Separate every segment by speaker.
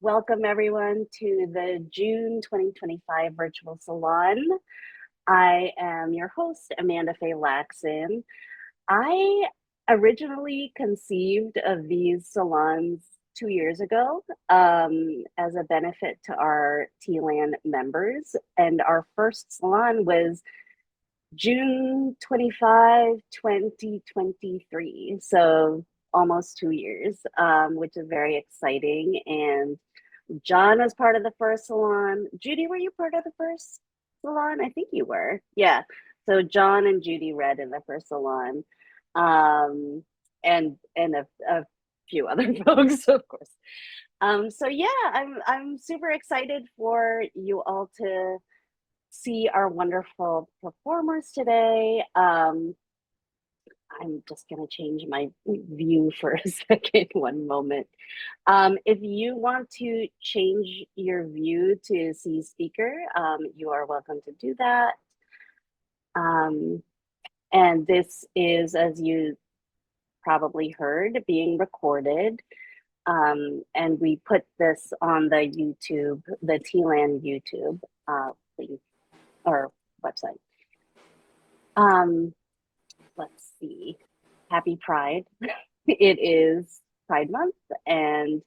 Speaker 1: Welcome everyone to the June 2025 virtual salon. I am your host, Amanda Faye Laxon. I originally conceived of these salons 2 years ago as a benefit to our TLAN members. And our first salon was June 25, 2023. So almost 2 years, which is very exciting. And John was part of the first salon. Judy, were you part of the first salon? I think you were. Yeah. So John and Judy read in the first salon, and a few other folks, of course. So yeah, I'm super excited for you all to see our wonderful performers today. I'm just going to change my view for a second, one moment. If you want to change your view to see speaker, you are welcome to do that. And this is, as you probably heard, being recorded. And we put this on the YouTube, the TLAN YouTube link or website. Let's see. Happy Pride. It is Pride Month, and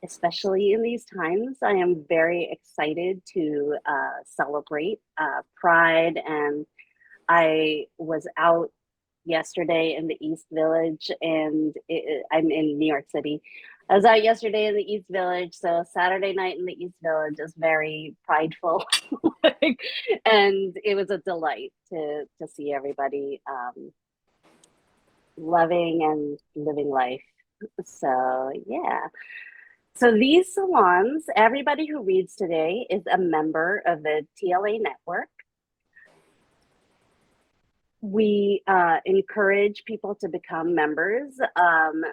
Speaker 1: especially in these times, I am very excited to celebrate Pride. And I was out yesterday in the East Village, and I'm in New York City. I was out yesterday in the East Village, so Saturday night in the East Village is very prideful, and it was a delight to see everybody loving and living life. So yeah. So these salons, everybody who reads today is a member of the TLA network. We encourage people to become members.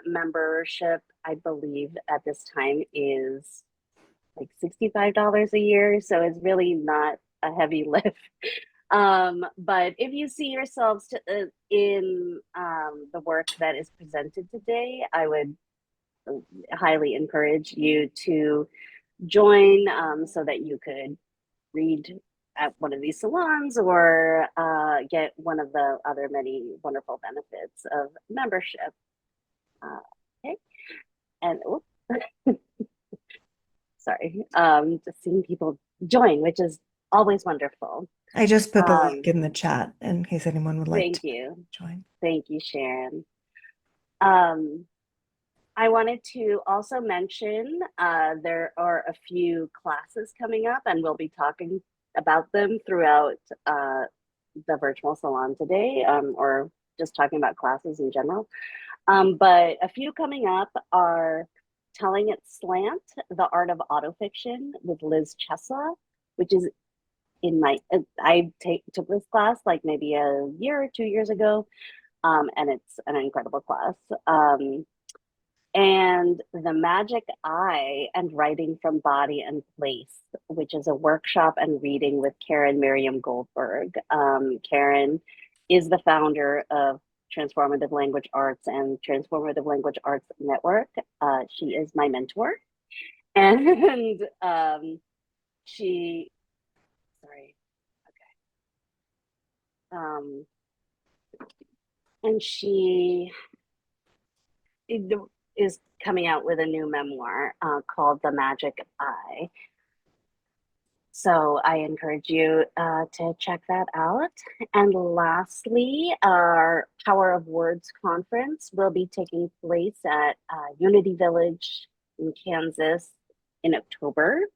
Speaker 1: Membership, I believe, at this time is like $65 a year, so it's really not a heavy lift. But if you see yourselves in the work that is presented today, I would highly encourage you to join so that you could read at one of these salons or get one of the other many wonderful benefits of membership. Okay, and sorry, just seeing people join, which is always wonderful.
Speaker 2: I just put the link in the chat in case anyone would like
Speaker 1: to
Speaker 2: join.
Speaker 1: Thank you, Sharon. I wanted to also mention there are a few classes coming up, and we'll be talking about them throughout the virtual salon today, or just talking about classes in general. But a few coming up are Telling It Slant, The Art of Autofiction with Liz Chessa, which is I took this class like maybe a year or 2 years ago, and it's an incredible class. And The Magic Eye and Writing from Body and Place, which is a workshop and reading with Karen Miriam Goldberg. Karen is the founder of Transformative Language Arts and Transformative Language Arts Network. She is my mentor. And she, sorry, okay. And she is coming out with a new memoir called The Magic Eye. So I encourage you to check that out. And lastly, our Power of Words conference will be taking place at Unity Village in Kansas in October.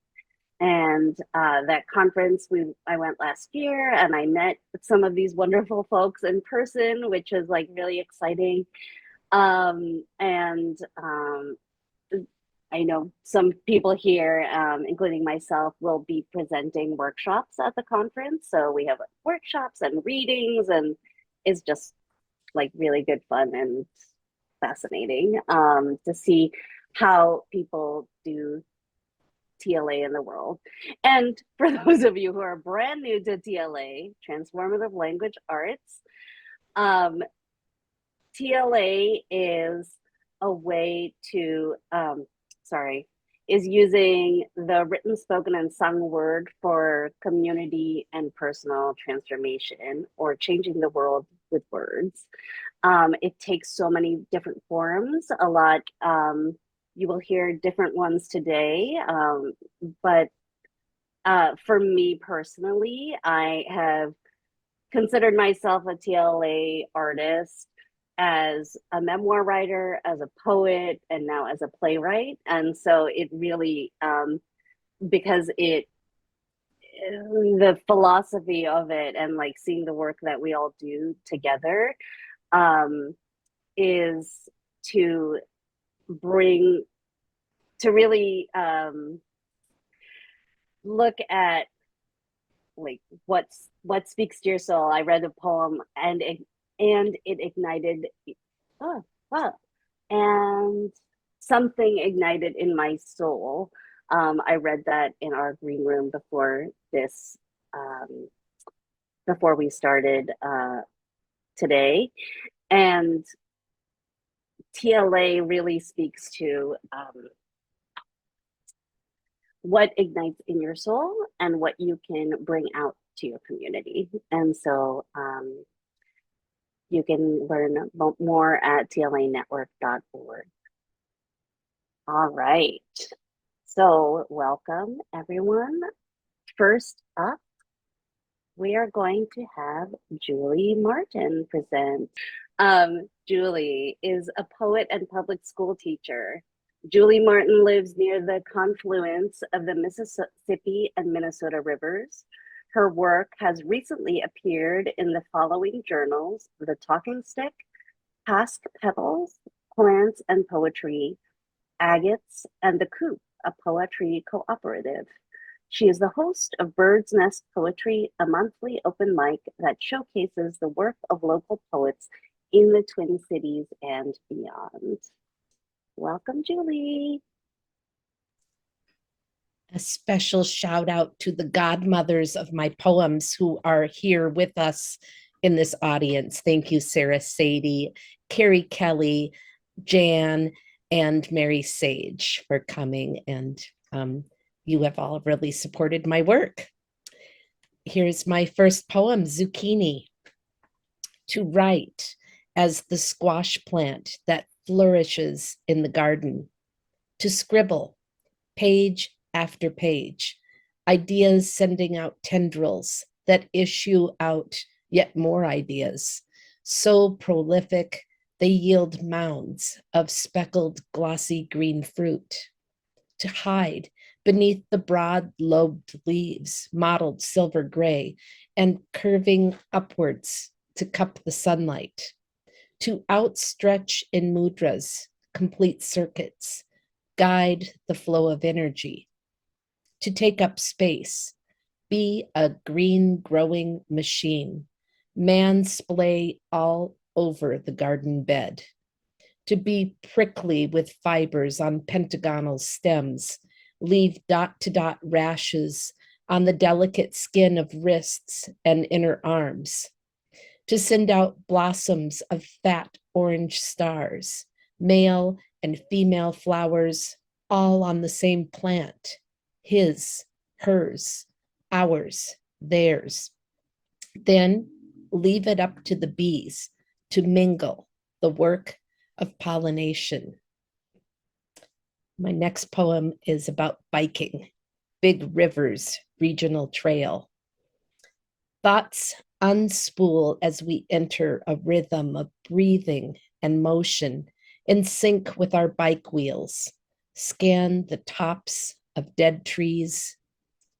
Speaker 1: And that conference, I went last year and I met some of these wonderful folks in person, which was like really exciting. I know some people here, including myself, will be presenting workshops at the conference. So we have workshops and readings, and it's just like really good fun and fascinating to see how people do TLA in the world. And for those of you who are brand new to TLA, Transformative Language Arts, TLA is a way to, is using the written, spoken, and sung word for community and personal transformation, or changing the world with words. It takes so many different forms. A lot, you will hear different ones today, but for me personally, I have considered myself a TLA artist as a memoir writer, as a poet, and now as a playwright. And so it really, because the philosophy of it and like seeing the work that we all do together, um, is to bring, to really look at like what speaks to your soul. I read a poem and it ignited, oh, oh, and something ignited in my soul. I read that in our green room before this, um, before we started today, and TLA really speaks to what ignites in your soul and what you can bring out to your community. And so you can learn more at tlanetwork.org. All right. So welcome, everyone. First up, we are going to have Julie Martin present. Julie is a poet and public school teacher. Julie Martin lives near the confluence of the Mississippi and Minnesota rivers. Her work has recently appeared in the following journals: The Talking Stick, Pasque Petals, Plants and Poetry, Agates, and The Coop, a poetry cooperative. She is the host of Bird's Nest Poetry, a monthly open mic that showcases the work of local poets in the Twin Cities and beyond. Welcome, Julie.
Speaker 3: A special shout out to the godmothers of my poems who are here with us in this audience. Thank you, Sarah Sadie, Carrie Kelly, Jan, and Mary Sage for coming. And you have all really supported my work. Here's my first poem, Zucchini. To write as the squash plant that flourishes in the garden. To scribble, page after page, ideas sending out tendrils that issue out yet more ideas. So prolific, they yield mounds of speckled, glossy green fruit. To hide beneath the broad lobed leaves, mottled silver gray, and curving upwards to cup the sunlight. To outstretch in mudras, complete circuits, guide the flow of energy. To take up space, be a green growing machine, man splay all over the garden bed. To be prickly with fibers on pentagonal stems, leave dot to dot rashes on the delicate skin of wrists and inner arms. To send out blossoms of fat orange stars, male and female flowers, all on the same plant, his, hers, ours, theirs. Then leave it up to the bees to mingle the work of pollination. My next poem is about biking, Big Rivers Regional Trail. Thoughts unspool as we enter a rhythm of breathing and motion in sync with our bike wheels. Scan the tops of dead trees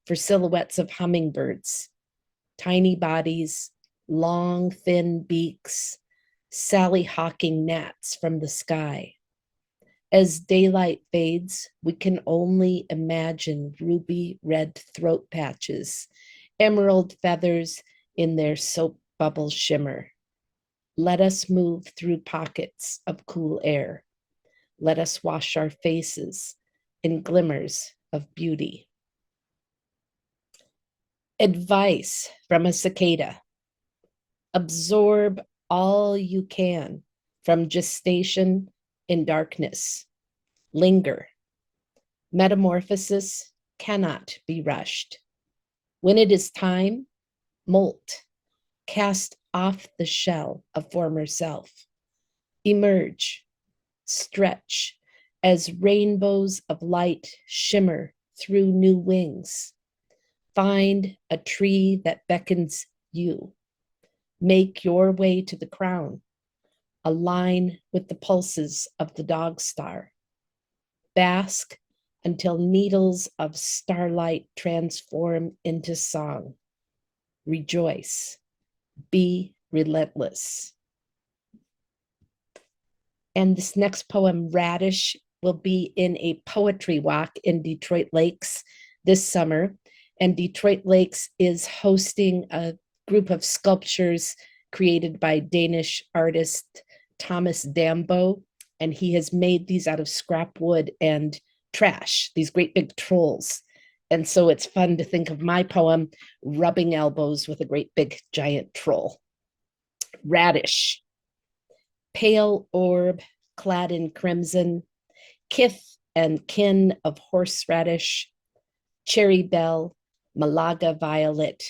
Speaker 3: for silhouettes of hummingbirds, tiny bodies, long, thin beaks, Sally hawking gnats from the sky. As daylight fades, we can only imagine ruby red throat patches, emerald feathers in their soap bubble shimmer. Let us move through pockets of cool air. Let us wash our faces in glimmers of beauty. Advice from a cicada. Absorb all you can from gestation in darkness. Linger. Metamorphosis cannot be rushed. When it is time, molt, cast off the shell of former self, emerge, stretch as rainbows of light shimmer through new wings. Find a tree that beckons you. Make your way to the crown. Align with the pulses of the dog star. Bask until needles of starlight transform into song. Rejoice. Be relentless. And this next poem, Radish, will be in a poetry walk in Detroit Lakes this summer. And Detroit Lakes is hosting a group of sculptures created by Danish artist Thomas Dambo. And he has made these out of scrap wood and trash, these great big trolls. And so it's fun to think of my poem rubbing elbows with a great big giant troll. Radish. Pale orb clad in crimson, kith and kin of horseradish, cherry bell, Malaga violet,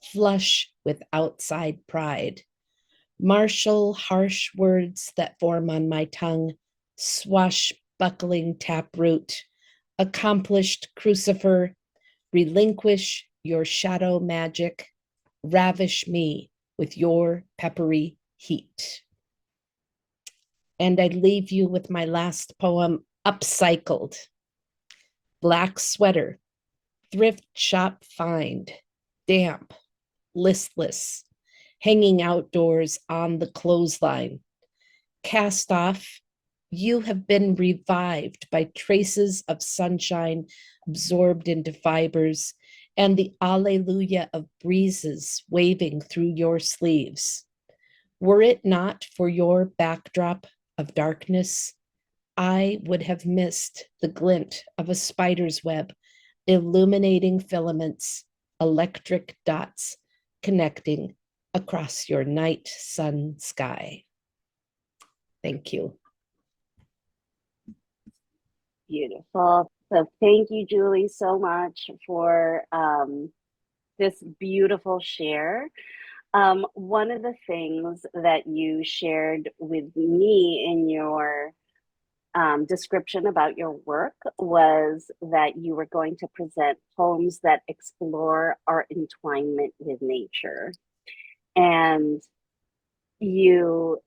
Speaker 3: flush with outside pride. Martial harsh words that form on my tongue, swashbuckling taproot, accomplished crucifer, relinquish your shadow magic, ravish me with your peppery heat. And I leave you with my last poem, Upcycled. Black sweater, thrift shop find, damp, listless, hanging outdoors on the clothesline. Cast off, you have been revived by traces of sunshine absorbed into fibers and the alleluia of breezes waving through your sleeves. Were it not for your backdrop of darkness, I would have missed the glint of a spider's web, illuminating filaments, electric dots connecting across your night sun sky. Thank you.
Speaker 1: Beautiful. So thank you, Julie, so much for this beautiful share. One of the things that you shared with me in your description about your work was that you were going to present poems that explore our entwinement with nature. And you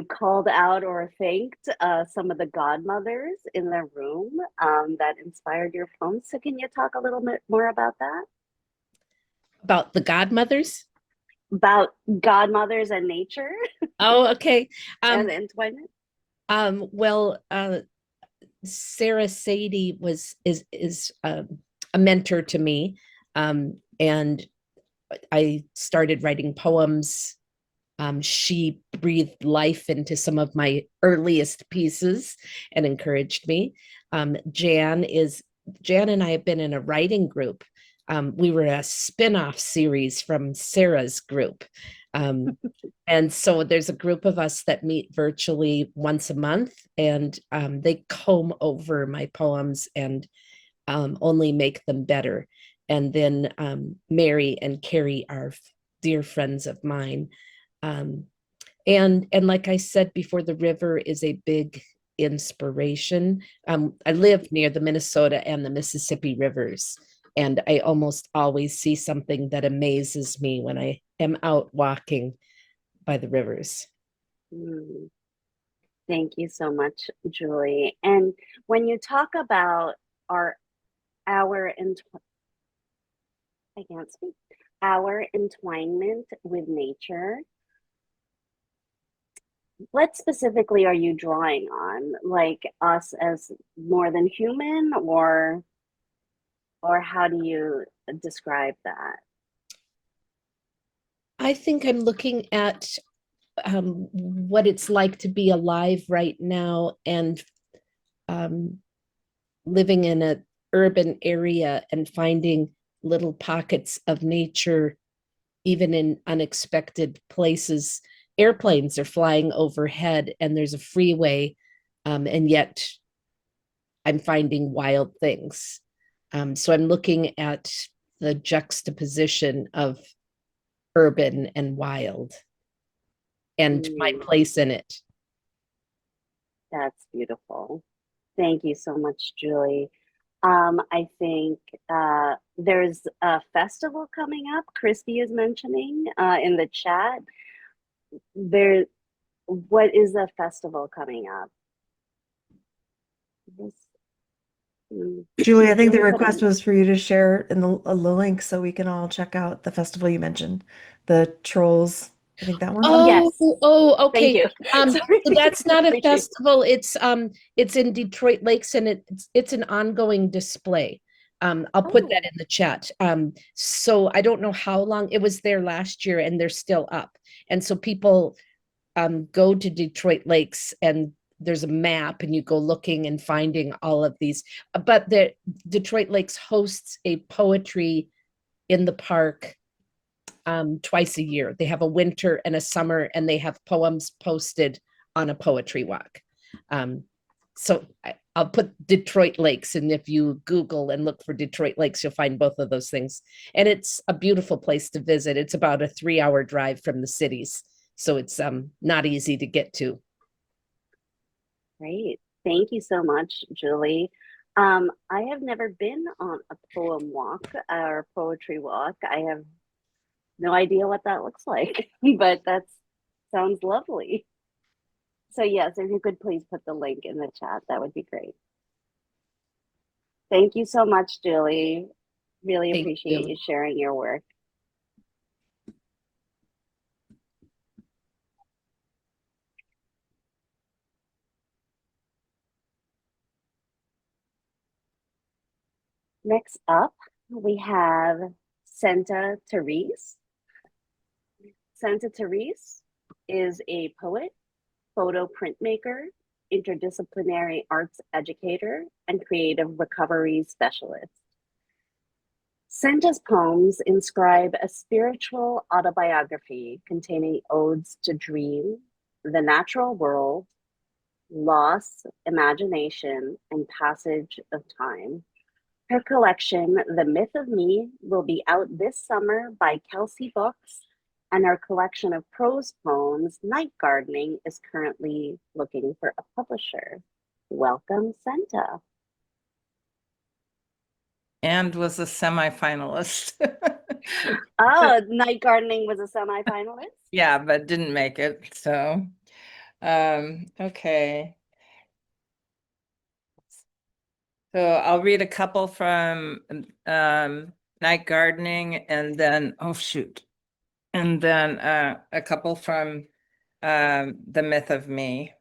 Speaker 1: called out or thanked some of the godmothers in the room that inspired your poems. So can you talk a little bit more about that?
Speaker 3: About the godmothers?
Speaker 1: About godmothers and nature.
Speaker 3: Oh, okay.
Speaker 1: And entwinement.
Speaker 3: Well, Sarah Sadie is a mentor to me, and I started writing poems. She breathed life into some of my earliest pieces and encouraged me. Jan and I have been in a writing group. We were a spin-off series from Sarah's group. And so there's a group of us that meet virtually once a month, and they comb over my poems and only make them better. And then Mary and Carrie are dear friends of mine. And like I said before, the river is a big inspiration. I live near the Minnesota and the Mississippi rivers, and I almost always see something that amazes me when I am out walking by the rivers.
Speaker 1: Thank you so much, Julie. And when you talk about our entwinement with nature, what specifically are you drawing on? Like us as more than human, or how do you describe that?
Speaker 3: I think I'm looking at what it's like to be alive right now and living in an urban area and finding little pockets of nature, even in unexpected places. Airplanes are flying overhead and there's a freeway, and yet I'm finding wild things. So I'm looking at the juxtaposition of urban and wild and my place in it.
Speaker 1: That's beautiful. Thank you so much, Julie. I think there's a festival coming up. Christy is mentioning in the chat. There, what is the festival coming up?
Speaker 2: Julie, I think the
Speaker 1: Julie, put
Speaker 2: request
Speaker 1: in-
Speaker 2: was for you to share in the link so we can all check out the festival you mentioned, the Trolls. I think that one.
Speaker 3: Oh,
Speaker 1: yes.
Speaker 3: okay.
Speaker 1: Thank you. Sorry.
Speaker 3: So that's not a
Speaker 1: Appreciate it.
Speaker 3: festival. It's in Detroit Lakes and it's an ongoing display. I'll put that
Speaker 1: Oh,
Speaker 3: in the chat. So I don't know how long it was there last year and they're still up. And so people go to Detroit Lakes and there's a map and you go looking and finding all of these. But the Detroit Lakes hosts a poetry in the park twice a year. They have a winter and a summer, and they have poems posted on a poetry walk. So I'll put Detroit Lakes, and if you Google and look for Detroit Lakes, you'll find both of those things. And it's a beautiful place to visit. It's about a 3-hour drive from the cities, so it's not easy to get to.
Speaker 1: great. Thank you so much, Julie. I have never been on a poem walk or poetry walk. I have no idea what that looks like, but that sounds lovely. So yes, if you could please put the link in the chat, that would be great. Thank you so much, Julie. Really
Speaker 3: Thank
Speaker 1: appreciate
Speaker 3: you.
Speaker 1: you sharing your work. Next up, we have Centa Therese. Centa Therese is a poet, photo printmaker, interdisciplinary arts educator, and creative recovery specialist. Centa's poems inscribe a spiritual autobiography containing odes to dream, the natural world, loss, imagination, and passage of time. Her collection, The Myth of Me, will be out this summer by Kelsey Books, and her collection of prose poems, Night Gardening, is currently looking for a publisher. Welcome, Centa.
Speaker 4: And was a semifinalist.
Speaker 1: Oh, Night Gardening was a semifinalist?
Speaker 4: Yeah, but didn't make it. So, okay. So I'll read a couple from Night Gardening and then, oh shoot. And then a couple from The Myth of Me,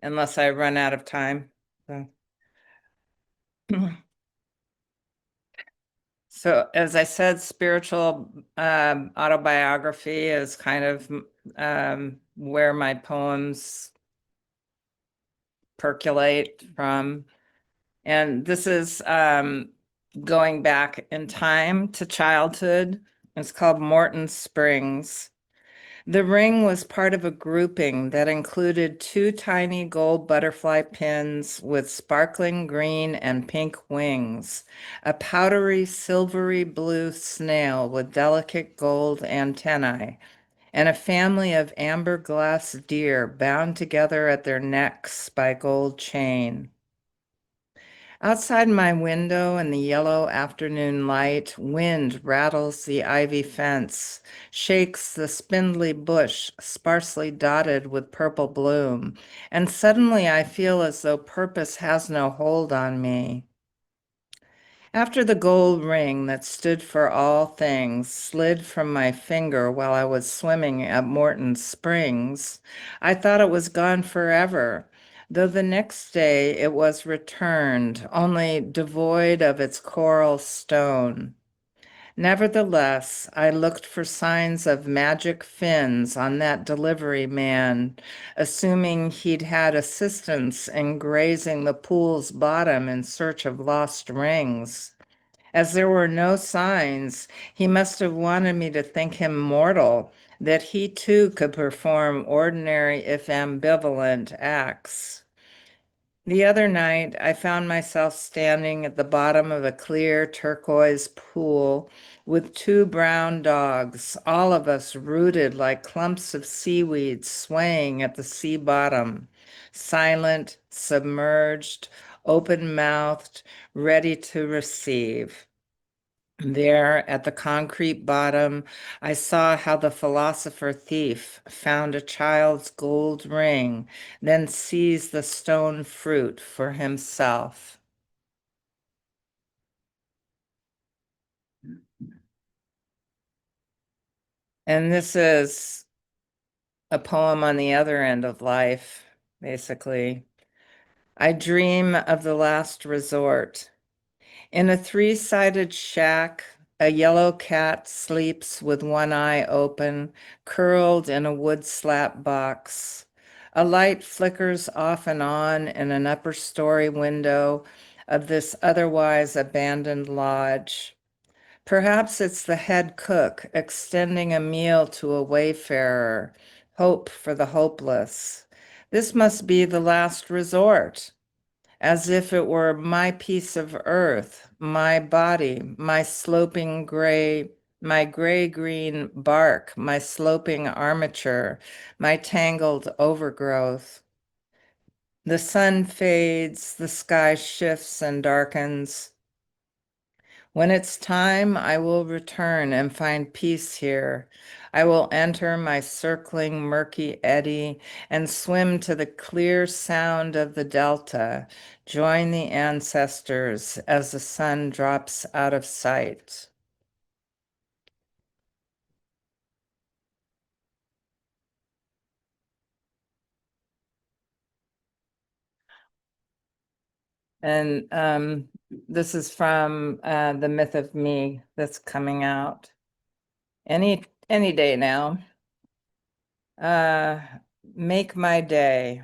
Speaker 4: unless I run out of time. So. So as I said, spiritual autobiography is kind of where my poems percolate from. And this is going back in time to childhood. It's called Morton Springs. The ring was part of a grouping that included 2 tiny gold butterfly pins with sparkling green and pink wings, a powdery silvery blue snail with delicate gold antennae, and a family of amber glass deer bound together at their necks by gold chain. Outside my window in the yellow afternoon light, wind rattles the ivy fence, shakes the spindly bush sparsely dotted with purple bloom, and suddenly I feel as though purpose has no hold on me. After the gold ring that stood for all things slid from my finger while I was swimming at Morton Springs, I thought it was gone forever, though the next day it was returned, only devoid of its coral stone. Nevertheless, I looked for signs of magic fins on that delivery man, assuming he'd had assistance in grazing the pool's bottom in search of lost rings. As there were no signs, he must have wanted me to think him mortal, that he too could perform ordinary if ambivalent acts. The other night, I found myself standing at the bottom of a clear turquoise pool with two brown dogs, all of us rooted like clumps of seaweed swaying at the sea bottom, silent, submerged, open-mouthed, ready to receive. There at the concrete bottom, I saw how the philosopher thief found a child's gold ring, then seized the stone fruit for himself. And this is a poem on the other end of life, basically. I dream of the last resort. In a three-sided shack, a yellow cat sleeps with one eye open, curled in a wood slat box. A light flickers off and on in an upper story window of this otherwise abandoned lodge. Perhaps it's the head cook extending a meal to a wayfarer, hope for the hopeless. This must be the last resort, as if it were my piece of earth, my body, my gray-green bark, my sloping armature, my tangled overgrowth. The sun fades, the sky shifts and darkens. When it's time, I will return and find peace here. I will enter my circling murky eddy and swim to the clear sound of the delta, join the ancestors as the sun drops out of sight. And this is from The Myth of Me that's coming out any day now. Make my day.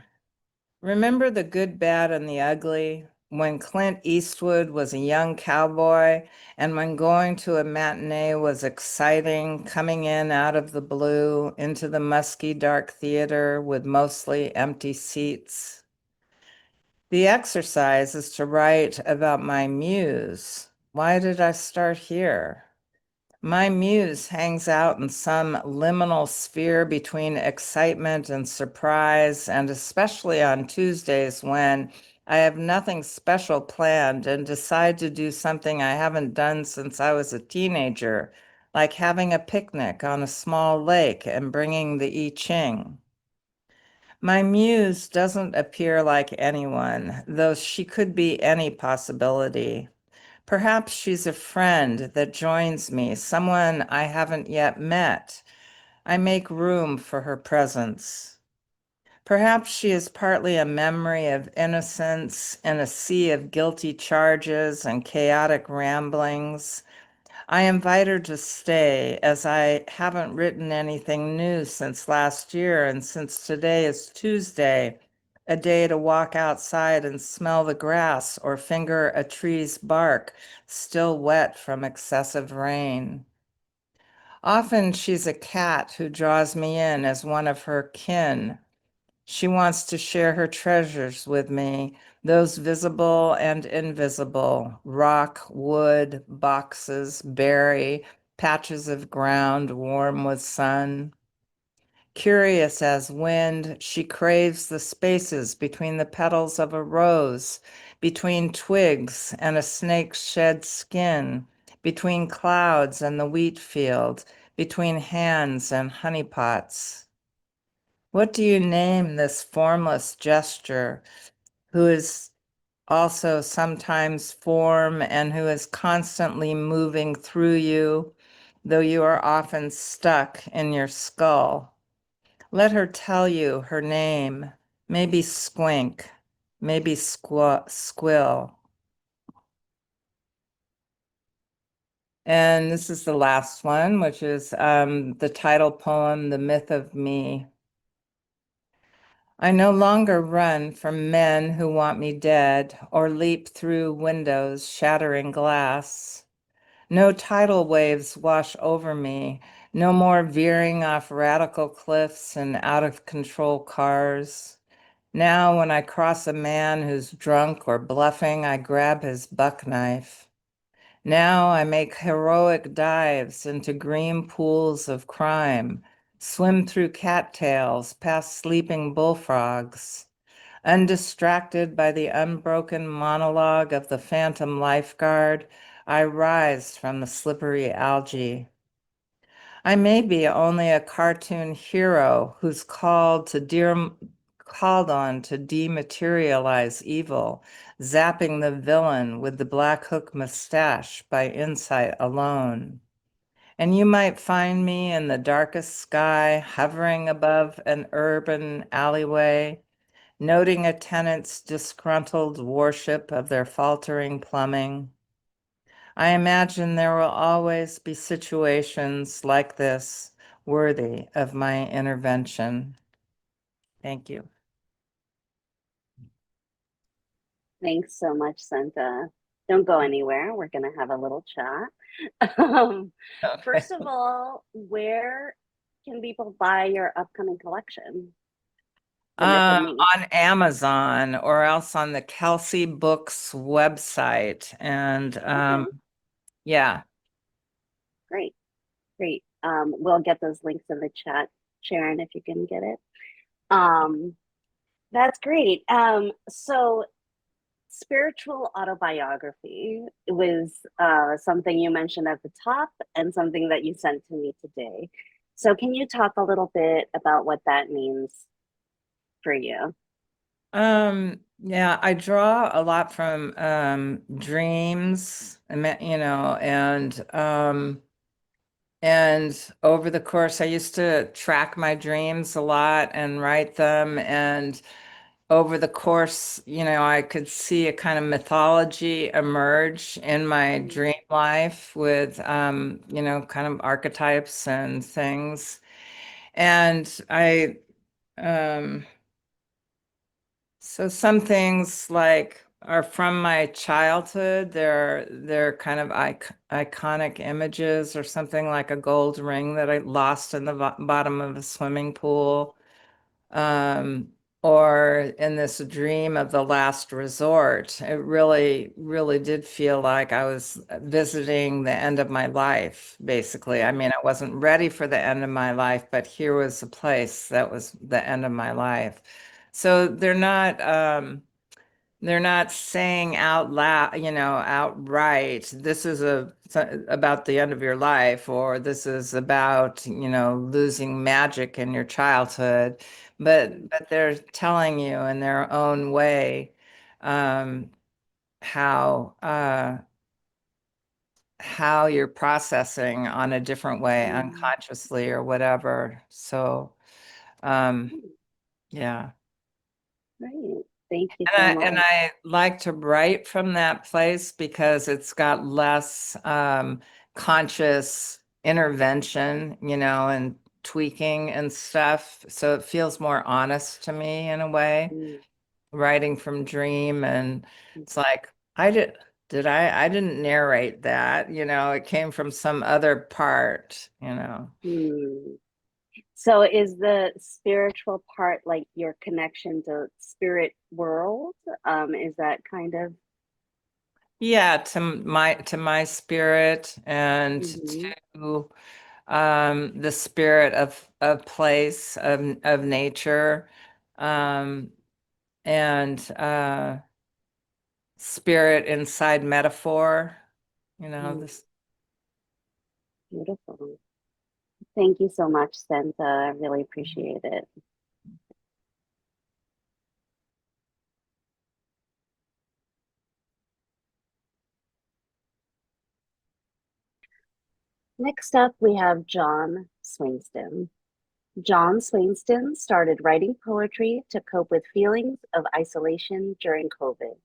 Speaker 4: Remember the good, bad, and the ugly? When Clint Eastwood was a young cowboy and when going to a matinee was exciting, coming in out of the blue into the musky, dark theater with mostly empty seats. The exercise is to write about my muse. Why did I start here? My muse hangs out in some liminal sphere between excitement and surprise, and especially on Tuesdays when I have nothing special planned and decide to do something I haven't done since I was a teenager, like having a picnic on a small lake and bringing the I Ching. My muse doesn't appear like anyone, though she could be any possibility. Perhaps she's a friend that joins me, someone I haven't yet met. I make room for her presence. Perhaps she is partly a memory of innocence in a sea of guilty charges and chaotic ramblings. I invite her to stay as I haven't written anything new since last year and since today is Tuesday, a day to walk outside and smell the grass or finger a tree's bark still wet from excessive rain. Often she's a cat who draws me in as one of her kin. She wants to share her treasures with me, those visible and invisible, rock, wood, boxes, berry, patches of ground warm with sun. Curious as wind, she craves the spaces between the petals of a rose, between twigs and a snake's shed skin, between clouds and the wheat field, between hands and honeypots. What do you name this formless gesture, who is also sometimes form and who is constantly moving through you, though you are often stuck in your skull? Let her tell you her name, maybe Squink, maybe Squill. And this is the last one, which is the title poem, The Myth of Me. I no longer run from men who want me dead or leap through windows shattering glass. No tidal waves wash over me, no more veering off radical cliffs and out of control cars. Now, when I cross a man who's drunk or bluffing, I grab his buck knife. Now I make heroic dives into green pools of crime, swim through cattails past sleeping bullfrogs. Undistracted by the unbroken monologue of the phantom lifeguard, I rise from the slippery algae. I may be only a cartoon hero who's called on to dematerialize evil, zapping the villain with the black hook mustache by insight alone. And you might find me in the darkest sky, hovering above an urban alleyway, noting a tenant's disgruntled worship of their faltering plumbing. I imagine there will always be situations like this worthy of my intervention. Thank you.
Speaker 1: Thanks so much, Centa. Don't go anywhere. We're going to have a little chat. Um, First of all, where can people buy your upcoming collection? If any.
Speaker 4: On Amazon or else on the Kelsey Books website. And
Speaker 1: Okay,
Speaker 4: yeah.
Speaker 1: great, great. We'll get those links in the chat, Sharon, if you can get it. That's great. So spiritual autobiography was something you mentioned at the top and something that you sent to me today. So can you talk a little bit about what that means for you?
Speaker 4: Yeah, I draw a lot from dreams, and over the course, I used to track my dreams a lot and write them. And over the course, I could see a kind of mythology emerge in my dream life with, kind of archetypes and things. And so some things like are from my childhood. They're kind of iconic images, or something like a gold ring that I lost in the bottom of a swimming pool, um, or in this dream of the last resort. It really, really did feel like I was visiting the end of my life, basically. I mean, I wasn't ready for the end of my life, but here was a place that was the end of my life. So they're not saying out loud, outright, this is about the end of your life, or this is about, losing magic in your childhood, but they're telling you in their own way, um, how how you're processing on a different way, unconsciously or whatever. So, yeah.
Speaker 1: Great. Thank you so
Speaker 4: And
Speaker 1: much.
Speaker 4: I like to write from that place because it's got less conscious intervention, and tweaking and stuff. So it feels more honest to me in a way,
Speaker 1: Mm,
Speaker 4: writing from dream. And
Speaker 1: mm,
Speaker 4: it's like, I didn't narrate that, it came from some other part.
Speaker 1: mm. So is the spiritual part like your connection to spirit world? Is that kind of
Speaker 4: Yeah, to my spirit, and
Speaker 1: mhm,
Speaker 4: to the spirit of place, of nature, um, and spirit inside metaphor.
Speaker 1: mm,
Speaker 4: This.
Speaker 1: beautiful? Thank you so much, Senta. I really appreciate it. Next up, we have John Swainston. John Swainston started writing poetry to cope with feelings of isolation during COVID.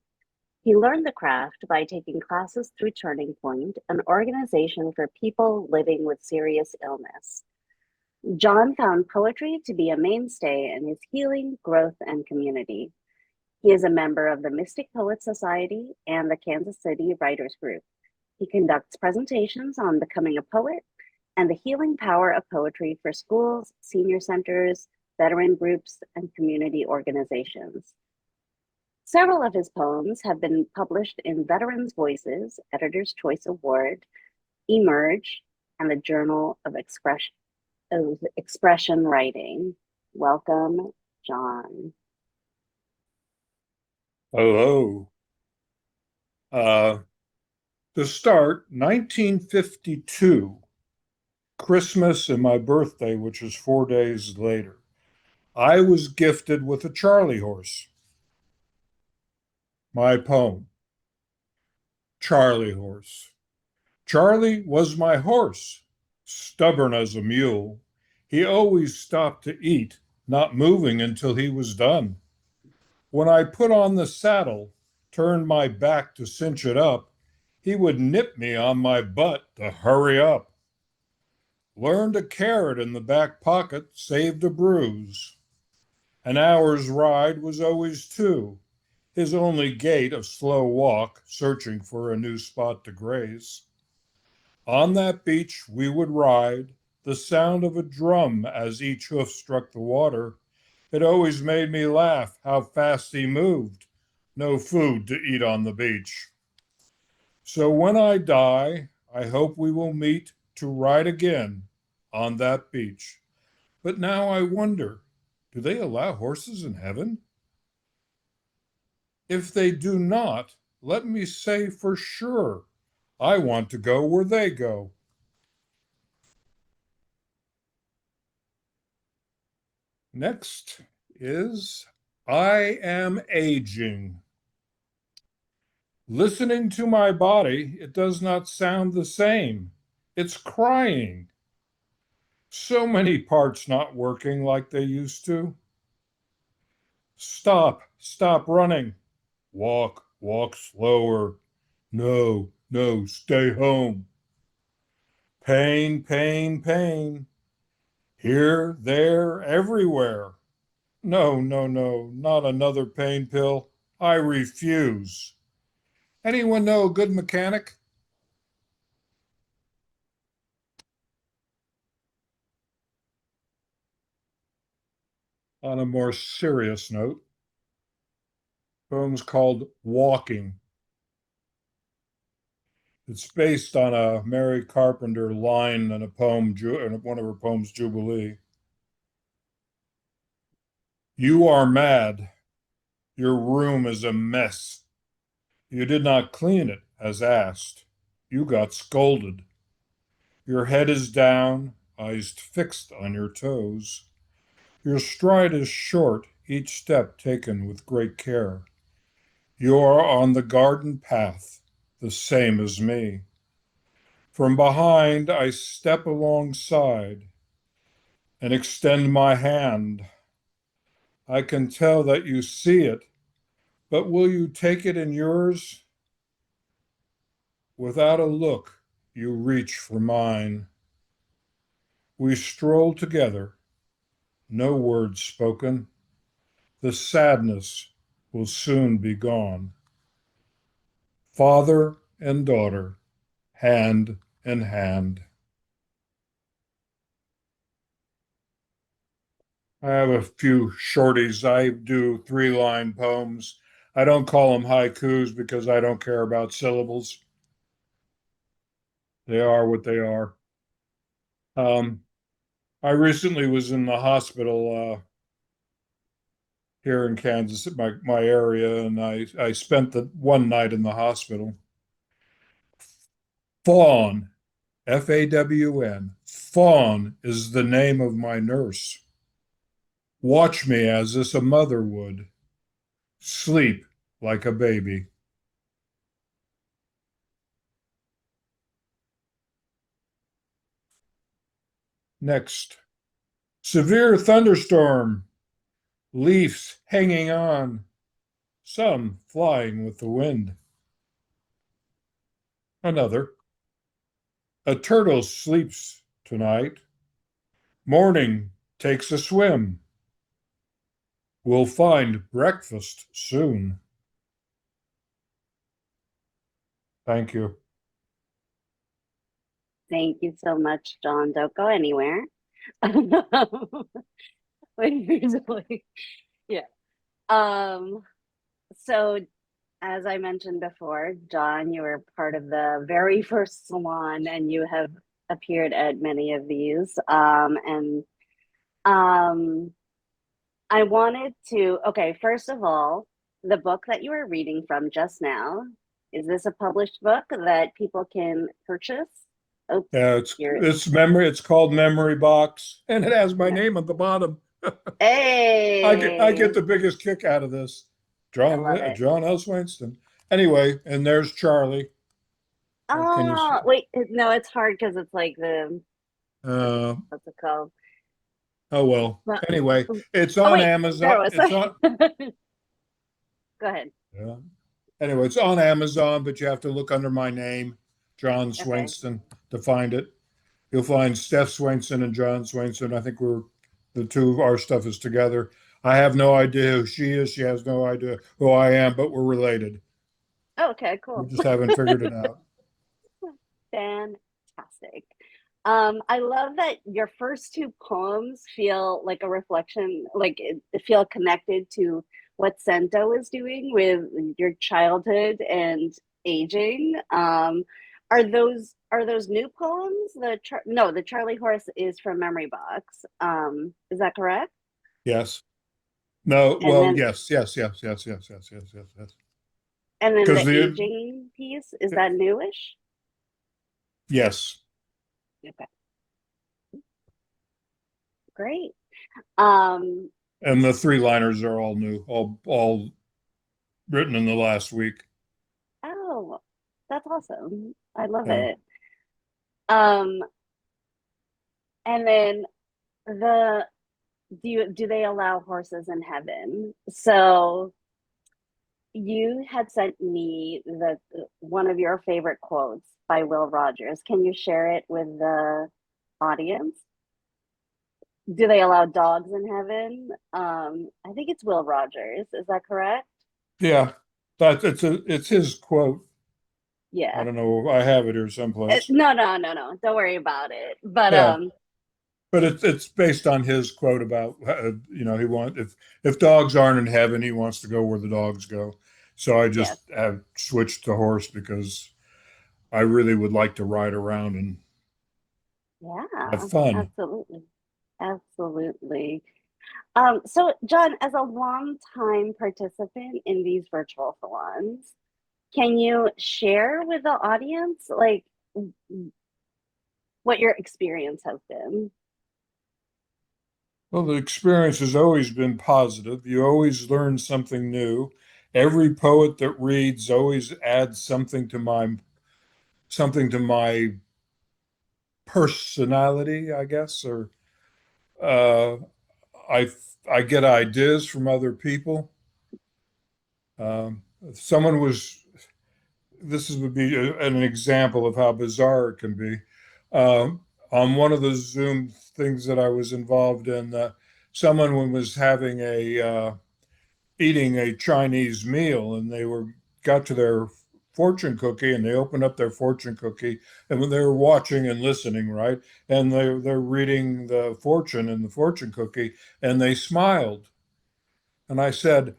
Speaker 1: He learned the craft by taking classes through Turning Point, an organization for people living with serious illness. John found poetry to be a mainstay in his healing, growth, and community. He is a member of the Mystic Poets Society and the Kansas City Writers Group. He conducts presentations on becoming a poet and the healing power of poetry for schools, senior centers, veteran groups, and community organizations. Several of his poems have been published in Veterans Voices, Editor's Choice Award, Emerge, and the Journal of Expression Writing. Welcome, John.
Speaker 5: Hello. To start, 1952, Christmas and my birthday, which is 4 days later, I was gifted with a Charlie horse. My poem, Charlie Horse. Charlie was my horse, stubborn as a mule. He always stopped to eat, not moving until he was done. When I put on the saddle, turned my back to cinch it up, he would nip me on my butt to hurry up. Learned a carrot in the back pocket, saved a bruise. An hour's ride was always two, his only gait a slow walk, searching for a new spot to graze. On that beach we would ride, the sound of a drum as each hoof struck the water. It always made me laugh how fast he moved. No food to eat on the beach. So when I die, I hope we will meet to ride again on that beach. But now I wonder, do they allow horses in heaven? If they do not, let me say for sure, I want to go where they go. Next is I Am Aging. Listening to my body, it does not sound the same. It's crying. So many parts not working like they used to. Stop, stop running. Walk, walk slower. No, no, stay home. Pain, pain, pain. Here, there, everywhere. No, no, no, not another pain pill. I refuse. Anyone know a good mechanic? On a more serious note, poem's called Walking. It's based on a Mary Carpenter line in a poem, in one of her poems, Jubilee. You are mad. Your room is a mess. You did not clean it as asked. You got scolded. Your head is down, eyes fixed on your toes. Your stride is short, each step taken with great care. You are on the garden path, the same as me. From behind, I step alongside and extend my hand. I can tell that you see it, but will you take it in yours? Without a look, you reach for mine. We stroll together, no words spoken. The sadness will soon be gone. Father and daughter, hand in hand. I have a few shorties. I do 3-line poems. I don't call them haikus because I don't care about syllables. They are what they are. I recently was in the hospital here in Kansas, my area, and I spent the one night in the hospital. Fawn, Fawn, Fawn is the name of my nurse. Watch me as this a mother would. Sleep like a baby. Next, severe thunderstorm. Leaves hanging on, some flying with the wind. Another. A turtle sleeps tonight. Morning takes a swim. We'll find breakfast soon. Thank you.
Speaker 1: Thank you so much, John. Don't go anywhere. Usually, yeah. Um, so as I mentioned before, John, you were part of the very first salon and you have appeared at many of these. And um, I wanted to, okay, first of all, the book that you were reading from just now, is this a published book that people can purchase? Oh,
Speaker 5: Yeah, it's called Memory Box, and it has my
Speaker 1: yeah.
Speaker 5: name at the bottom. I get
Speaker 1: Hey,
Speaker 5: the biggest kick out of this.
Speaker 1: I love it.
Speaker 5: John L. Swainston. Anyway, and there's Charlie. Can you
Speaker 1: Oh, wait, no, it's hard because it's like
Speaker 5: uh
Speaker 1: what's it called?
Speaker 5: oh well.
Speaker 1: Well,
Speaker 5: Anyway, it's
Speaker 1: oh
Speaker 5: on
Speaker 1: wait, there
Speaker 5: Amazon.
Speaker 1: was.
Speaker 5: It's on
Speaker 1: Go ahead.
Speaker 5: yeah. Anyway, it's on Amazon, but you have to look under my name, John
Speaker 1: Okay.
Speaker 5: Swainston, to find it. You'll find Steph Swainston and John Swainston. I think we're the two of our stuff is together. I have no idea who she is. She has no idea who I am, but we're related.
Speaker 1: Oh, okay,
Speaker 5: We
Speaker 1: cool.
Speaker 5: just haven't figured it out.
Speaker 1: Fantastic. I love that your first two poems feel like a reflection, like it feel connected to what Centa was doing with your childhood and aging. Are those new poems? No, the Charlie Horse is from Memory Box. Is that correct?
Speaker 5: Yes. No,
Speaker 1: And
Speaker 5: well,
Speaker 1: then
Speaker 5: yes.
Speaker 1: and then
Speaker 5: Because
Speaker 1: the
Speaker 5: the
Speaker 1: aging piece, is that newish?
Speaker 5: yes.
Speaker 1: Okay, great. Um,
Speaker 5: And the three liners are all new, all written in the last week.
Speaker 1: oh, that's awesome. I love
Speaker 5: Yeah.
Speaker 1: it. Um, and then the do they allow horses in heaven? So you had sent me the one of your favorite quotes by Will Rogers. Can you share it with the audience? Do they allow dogs in heaven? I think it's Will Rogers. Is that correct?
Speaker 5: Yeah. It's his quote. I
Speaker 1: Yeah.
Speaker 5: don't know. I have it here someplace.
Speaker 1: No. Don't worry about it. But
Speaker 5: Yeah. But it's based on his quote about he want if dogs aren't in heaven, he wants to go where the dogs go. So I
Speaker 1: yes.
Speaker 5: just have switched to horse because I really would like to ride around and have
Speaker 1: Yeah,
Speaker 5: fun.
Speaker 1: absolutely. Absolutely. So John, as a longtime participant in these virtual salons, can you share with the audience like what your experience has been?
Speaker 5: Well, the experience has always been positive. You always learn something new. Every poet that reads always adds something to my personality, I guess, or uh, I I get ideas from other people. Someone was this would be an example of how bizarre it can be. On one of the Zoom things that I was involved in, someone was having a eating a Chinese meal, and they were got to their fortune cookie, and they opened up their fortune cookie, and when they were watching and listening, right, and they're reading the fortune in the fortune cookie, and they smiled, and I said,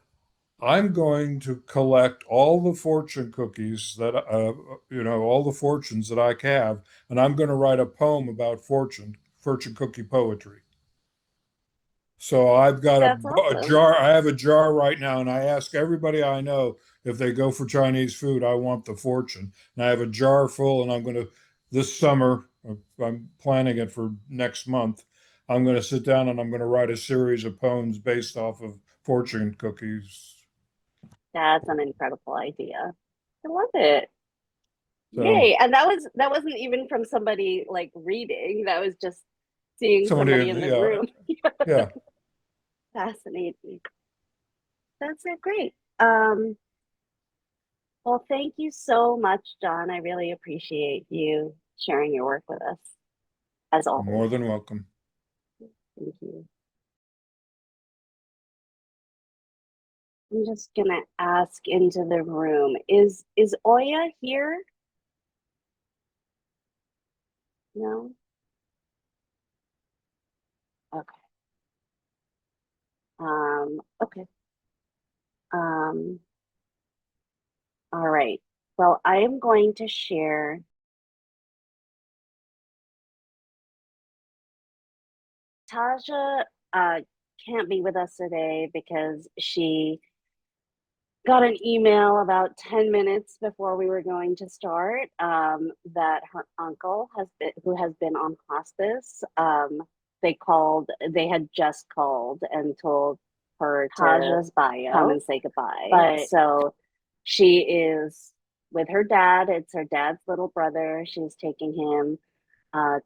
Speaker 5: I'm going to collect all the fortune cookies that, all the fortunes that I have, and I'm going to write a poem about fortune cookie poetry. So I've got
Speaker 1: That's
Speaker 5: a
Speaker 1: awesome.
Speaker 5: jar. I have a jar right now, and I ask everybody I know if they go for Chinese food, I want the fortune. And I have a jar full, and I'm going to, this summer, I'm planning it for next month. I'm going to sit down and I'm going to write a series of poems based off of fortune cookies.
Speaker 1: That's an incredible idea. I love it.
Speaker 5: So
Speaker 1: Yay. And that wasn't even from somebody like reading. That was just seeing
Speaker 5: somebody,
Speaker 1: somebody in the
Speaker 5: yeah,
Speaker 1: room.
Speaker 5: yeah.
Speaker 1: Fascinating. That's so great. Well, thank you so much, John. I really appreciate you sharing your work with us, as always.
Speaker 5: More than welcome.
Speaker 1: Thank you. I'm just gonna ask into the room. Is Oya here? No? Okay. Okay. All right. Well, I am going to share. Tasjha can't be with us today because she got an email about 10 minutes before we were going to start that her uncle who has been on hospice, they had just called and told her Tasha's bio come and say goodbye. But so she is with her dad. It's her dad's little brother. She's taking him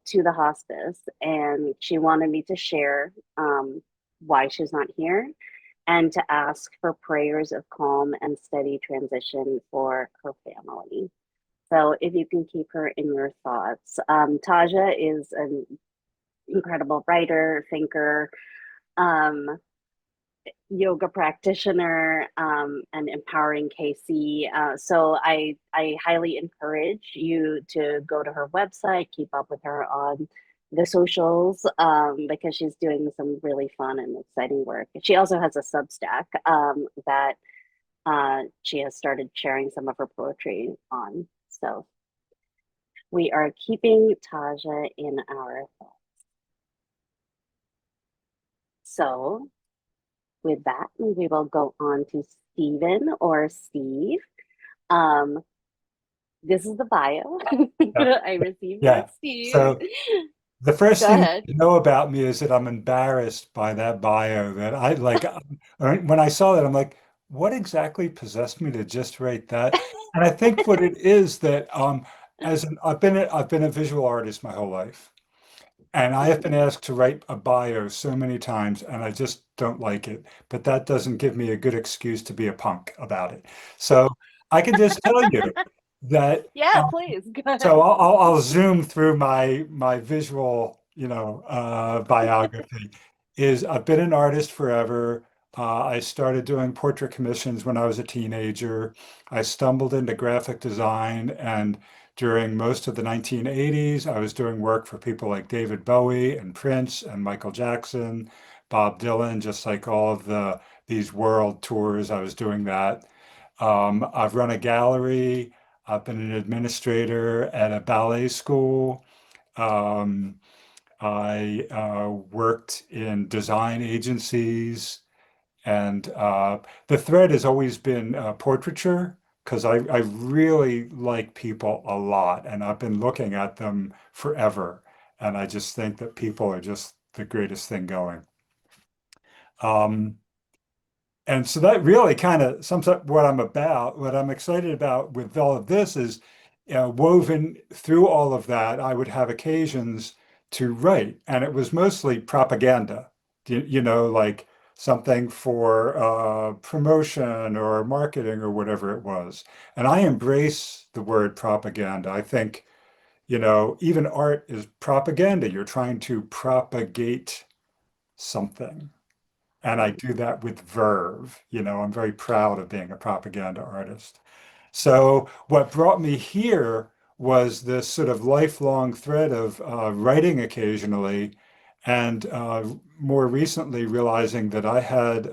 Speaker 1: to the hospice, and she wanted me to share why she's not here and to ask for prayers of calm and steady transition for her family. So if you can keep her in your thoughts. Tasjha is an incredible writer, thinker, yoga practitioner, and empowering KC. So I highly encourage you to go to her website, keep up with her on the socials, because she's doing some really fun and exciting work. She also has a Substack that she has started sharing some of her poetry on. So we are keeping Tasjha in our thoughts. So with that, we will go on to Stephen or Steve. This is the bio I received
Speaker 6: Yeah.
Speaker 1: from Steve.
Speaker 6: So the first
Speaker 1: Go
Speaker 6: thing
Speaker 1: ahead.
Speaker 6: you know about me is that I'm embarrassed by that bio that I like. When I saw that, I'm like, what exactly possessed me to just write that? And I think what it is that I've been a visual artist my whole life. And I have been asked to write a bio so many times, and I just don't like it. But that doesn't give me a good excuse to be a punk about it. So I can just tell you that.
Speaker 1: Yeah, please go ahead.
Speaker 6: So I'll zoom through my visual, biography. Is I've been an artist forever. I started doing portrait commissions when I was a teenager. I stumbled into graphic design, and during most of the 1980s, I was doing work for people like David Bowie and Prince and Michael Jackson, Bob Dylan, just like all of these world tours. I was doing that. I've run a gallery. I've been an administrator at a ballet school. Um, I worked in design agencies, and the thread has always been portraiture because I really like people a lot, and I've been looking at them forever. And I just think that people are just the greatest thing going. Um, And so that really kind of sums up what I'm about. What I'm excited about with all of this is, woven through all of that, I would have occasions to write, and it was mostly propaganda, like something for promotion or marketing or whatever it was. And I embrace the word propaganda. I think, even art is propaganda. You're trying to propagate something. And I do that with verve. I'm very proud of being a propaganda artist. So what brought me here was this sort of lifelong thread of writing occasionally, and more recently realizing that I had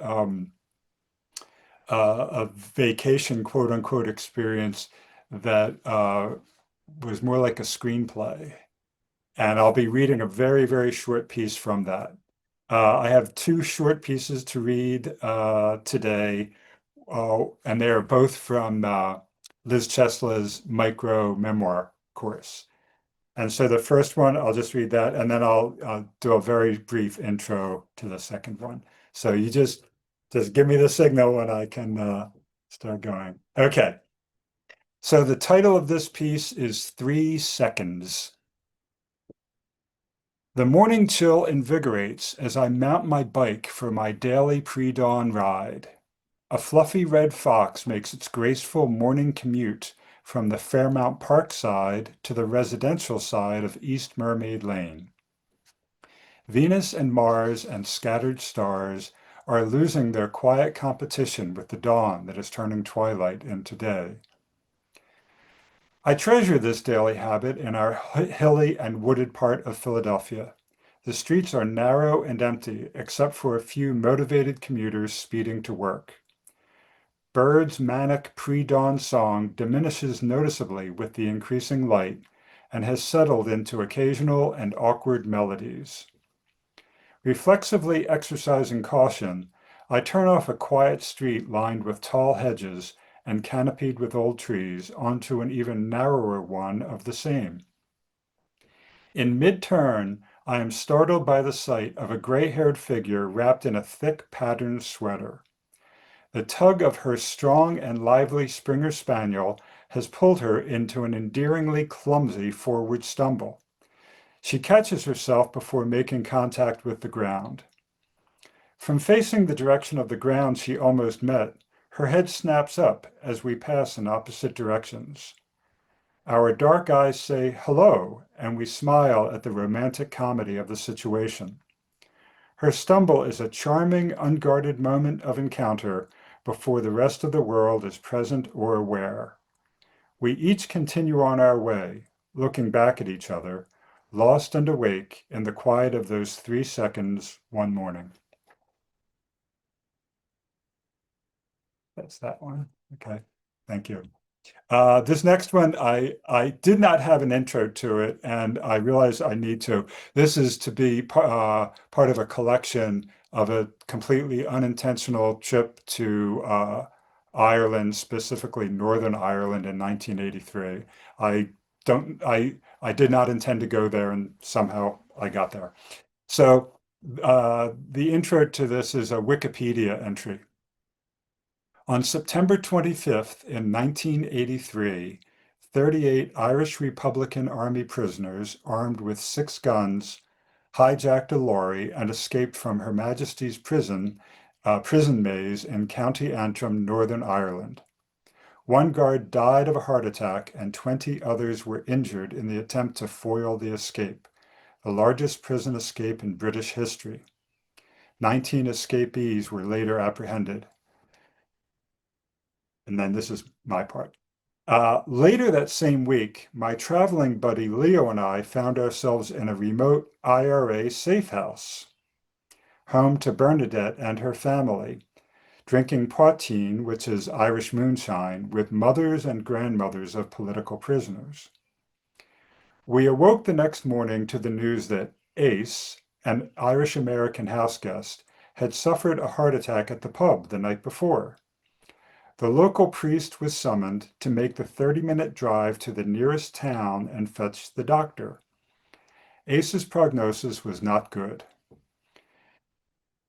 Speaker 6: a vacation, quote unquote, experience that was more like a screenplay. And I'll be reading a very, very short piece from that. I have two short pieces to read today, and they are both from Liz Chesla's micro memoir course. And so the first one, I'll just read that, and then I'll do a very brief intro to the second one. So you just give me the signal when I can start going. Okay. So the title of this piece is 3 Seconds. The morning chill invigorates as I mount my bike for my daily pre-dawn ride. A fluffy red fox makes its graceful morning commute from the Fairmount Park side to the residential side of East Mermaid Lane. Venus and Mars and scattered stars are losing their quiet competition with the dawn that is turning twilight into day. I treasure this daily habit in our hilly and wooded part of Philadelphia. The streets are narrow and empty, except for a few motivated commuters speeding to work. Bird's manic pre-dawn song diminishes noticeably with the increasing light and has settled into occasional and awkward melodies. Reflexively exercising caution, I turn off a quiet street lined with tall hedges and canopied with old trees onto an even narrower one of the same. In mid-turn, I am startled by the sight of a gray-haired figure wrapped in a thick patterned sweater. The tug of her strong and lively Springer Spaniel has pulled her into an endearingly clumsy forward stumble. She catches herself before making contact with the ground. From facing the direction of the ground she almost met, her head snaps up as we pass in opposite directions. Our dark eyes say hello, and we smile at the romantic comedy of the situation. Her stumble is a charming, unguarded moment of encounter before the rest of the world is present or aware. We each continue on our way, looking back at each other, lost and awake in the quiet of those 3 seconds one morning. That's that one. Okay, thank you. This next one, I did not have an intro to it, and I realize I need to. This is to be part of a collection of a completely unintentional trip to Ireland, specifically Northern Ireland in 1983. I did not intend to go there, and somehow I got there. So the intro to this is a Wikipedia entry. On September 25th in 1983, 38 Irish Republican Army prisoners armed with 6 guns hijacked a lorry and escaped from Her Majesty's prison maze in County Antrim, Northern Ireland. 1 guard died of a heart attack and 20 others were injured in the attempt to foil the escape, the largest prison escape in British history. 19 escapees were later apprehended. And then this is my part. Later that same week, my traveling buddy Leo and I found ourselves in a remote IRA safe house, home to Bernadette and her family, drinking poitín, which is Irish moonshine, with mothers and grandmothers of political prisoners. We awoke the next morning to the news that Ace, an Irish-American house guest, had suffered a heart attack at the pub the night before. The local priest was summoned to make the 30-minute drive to the nearest town and fetch the doctor. Ace's prognosis was not good.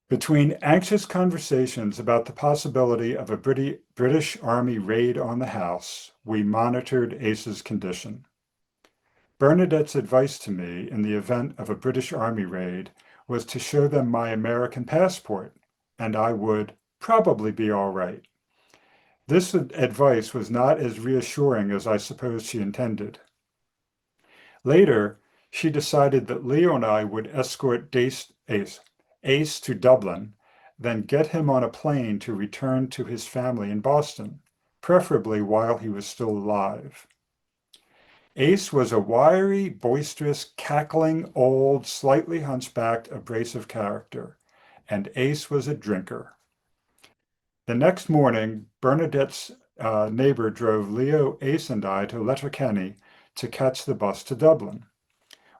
Speaker 6: Between anxious conversations about the possibility of a British Army raid on the house, we monitored Ace's condition. Bernadette's advice to me in the event of a British Army raid was to show them my American passport, and I would probably be all right. This advice was not as reassuring as I suppose she intended. Later, she decided that Leo and I would escort Ace to Dublin, then get him on a plane to return to his family in Boston, preferably while he was still alive. Ace was a wiry, boisterous, cackling, old, slightly hunchbacked, abrasive character, and Ace was a drinker. The next morning, Bernadette's neighbor drove Leo, Ace, and I to Letterkenny to catch the bus to Dublin.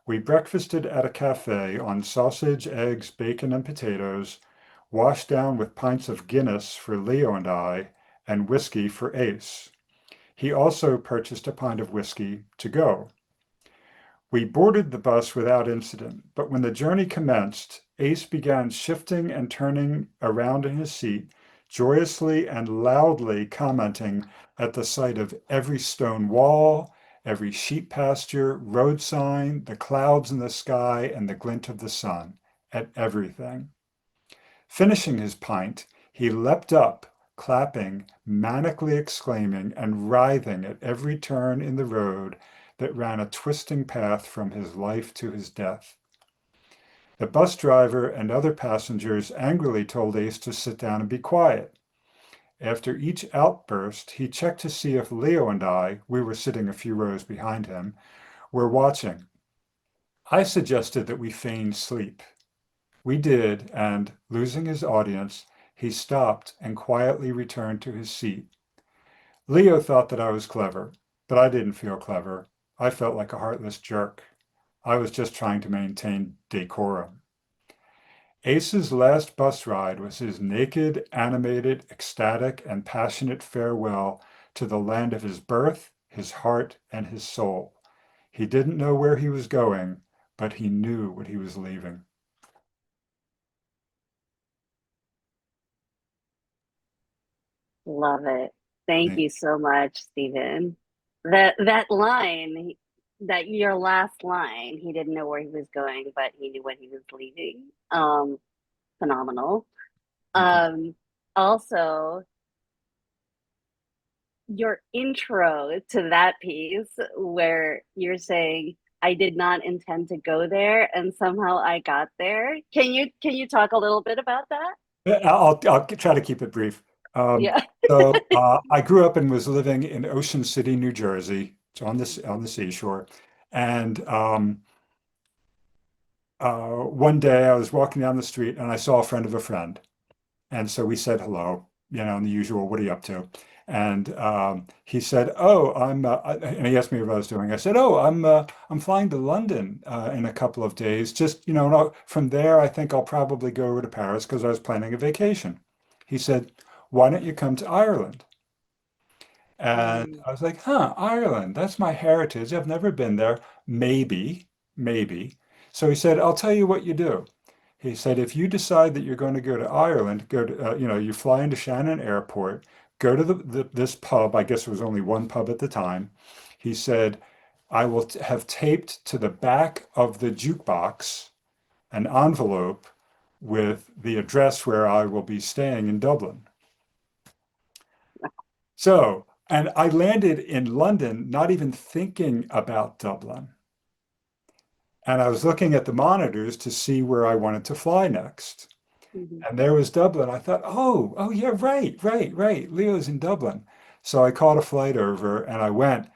Speaker 6: We breakfasted at a cafe on sausage, eggs, bacon, and potatoes, washed down with pints of Guinness for Leo and I, and whiskey for Ace. He also purchased a pint of whiskey to go. We boarded the bus without incident, but when the journey commenced, Ace began shifting and turning around in his seat, joyously and loudly commenting at the sight of every stone wall, every sheep pasture, road sign, the clouds in the sky, and the glint of the sun, at everything. Finishing his pint, he leapt up, clapping, manically exclaiming, and writhing at every turn in the road that ran a twisting path from his life to his death. The bus driver and other passengers angrily told Ace to sit down and be quiet. After each outburst, he checked to see if Leo and I, we were sitting a few rows behind him, were watching. I suggested that we feign sleep. We did, and losing his audience, he stopped and quietly returned to his seat. Leo thought that I was clever, but I didn't feel clever. I felt like a heartless jerk. I was just trying to maintain decorum. Ace's last bus ride was his naked, animated, ecstatic, and passionate farewell to the land of his birth, his heart, and his soul. He didn't know where he was going, but he knew what he was leaving.
Speaker 1: Love it. Thank
Speaker 6: Thank
Speaker 1: you so much, Stephen. That line, that your last line, he didn't know where he was going, but he knew when he was leaving. Phenomenal.
Speaker 6: you.
Speaker 1: Also, your intro to that piece where you're saying, I did not intend to go there and somehow I got there. Can you talk a little bit about that?
Speaker 6: I'll try to keep it brief. Um,
Speaker 1: Yeah.
Speaker 6: I grew up and was living in Ocean City, New Jersey. It's on the seashore. And one day I was walking down the street and I saw a friend of a friend. And so we said hello, and the usual, what are you up to? And he said, "Oh, and he asked me what I was doing. I said, "Oh, I'm flying to London in a couple of days. Just, and from there, I think I'll probably go over to Paris because I was planning a vacation." He said, "Why don't you come to Ireland?" And
Speaker 1: Mm.
Speaker 6: I was like, "Huh, Ireland, that's my heritage. I've never been there. Maybe, maybe." So he said, "I'll tell you what you do." He said, if you decide that you're going to go to Ireland, you fly into Shannon Airport, go to this pub. I guess there was only one pub at the time. He said, I will have taped to the back of the jukebox an envelope with the address where I will be staying in Dublin. So, and I landed in London, not even thinking about Dublin. And I was looking at the monitors to see where I wanted to fly next.
Speaker 1: Mhm.
Speaker 6: And there was Dublin. I thought, oh yeah, right. Leo's in Dublin. So I caught a flight over and I went,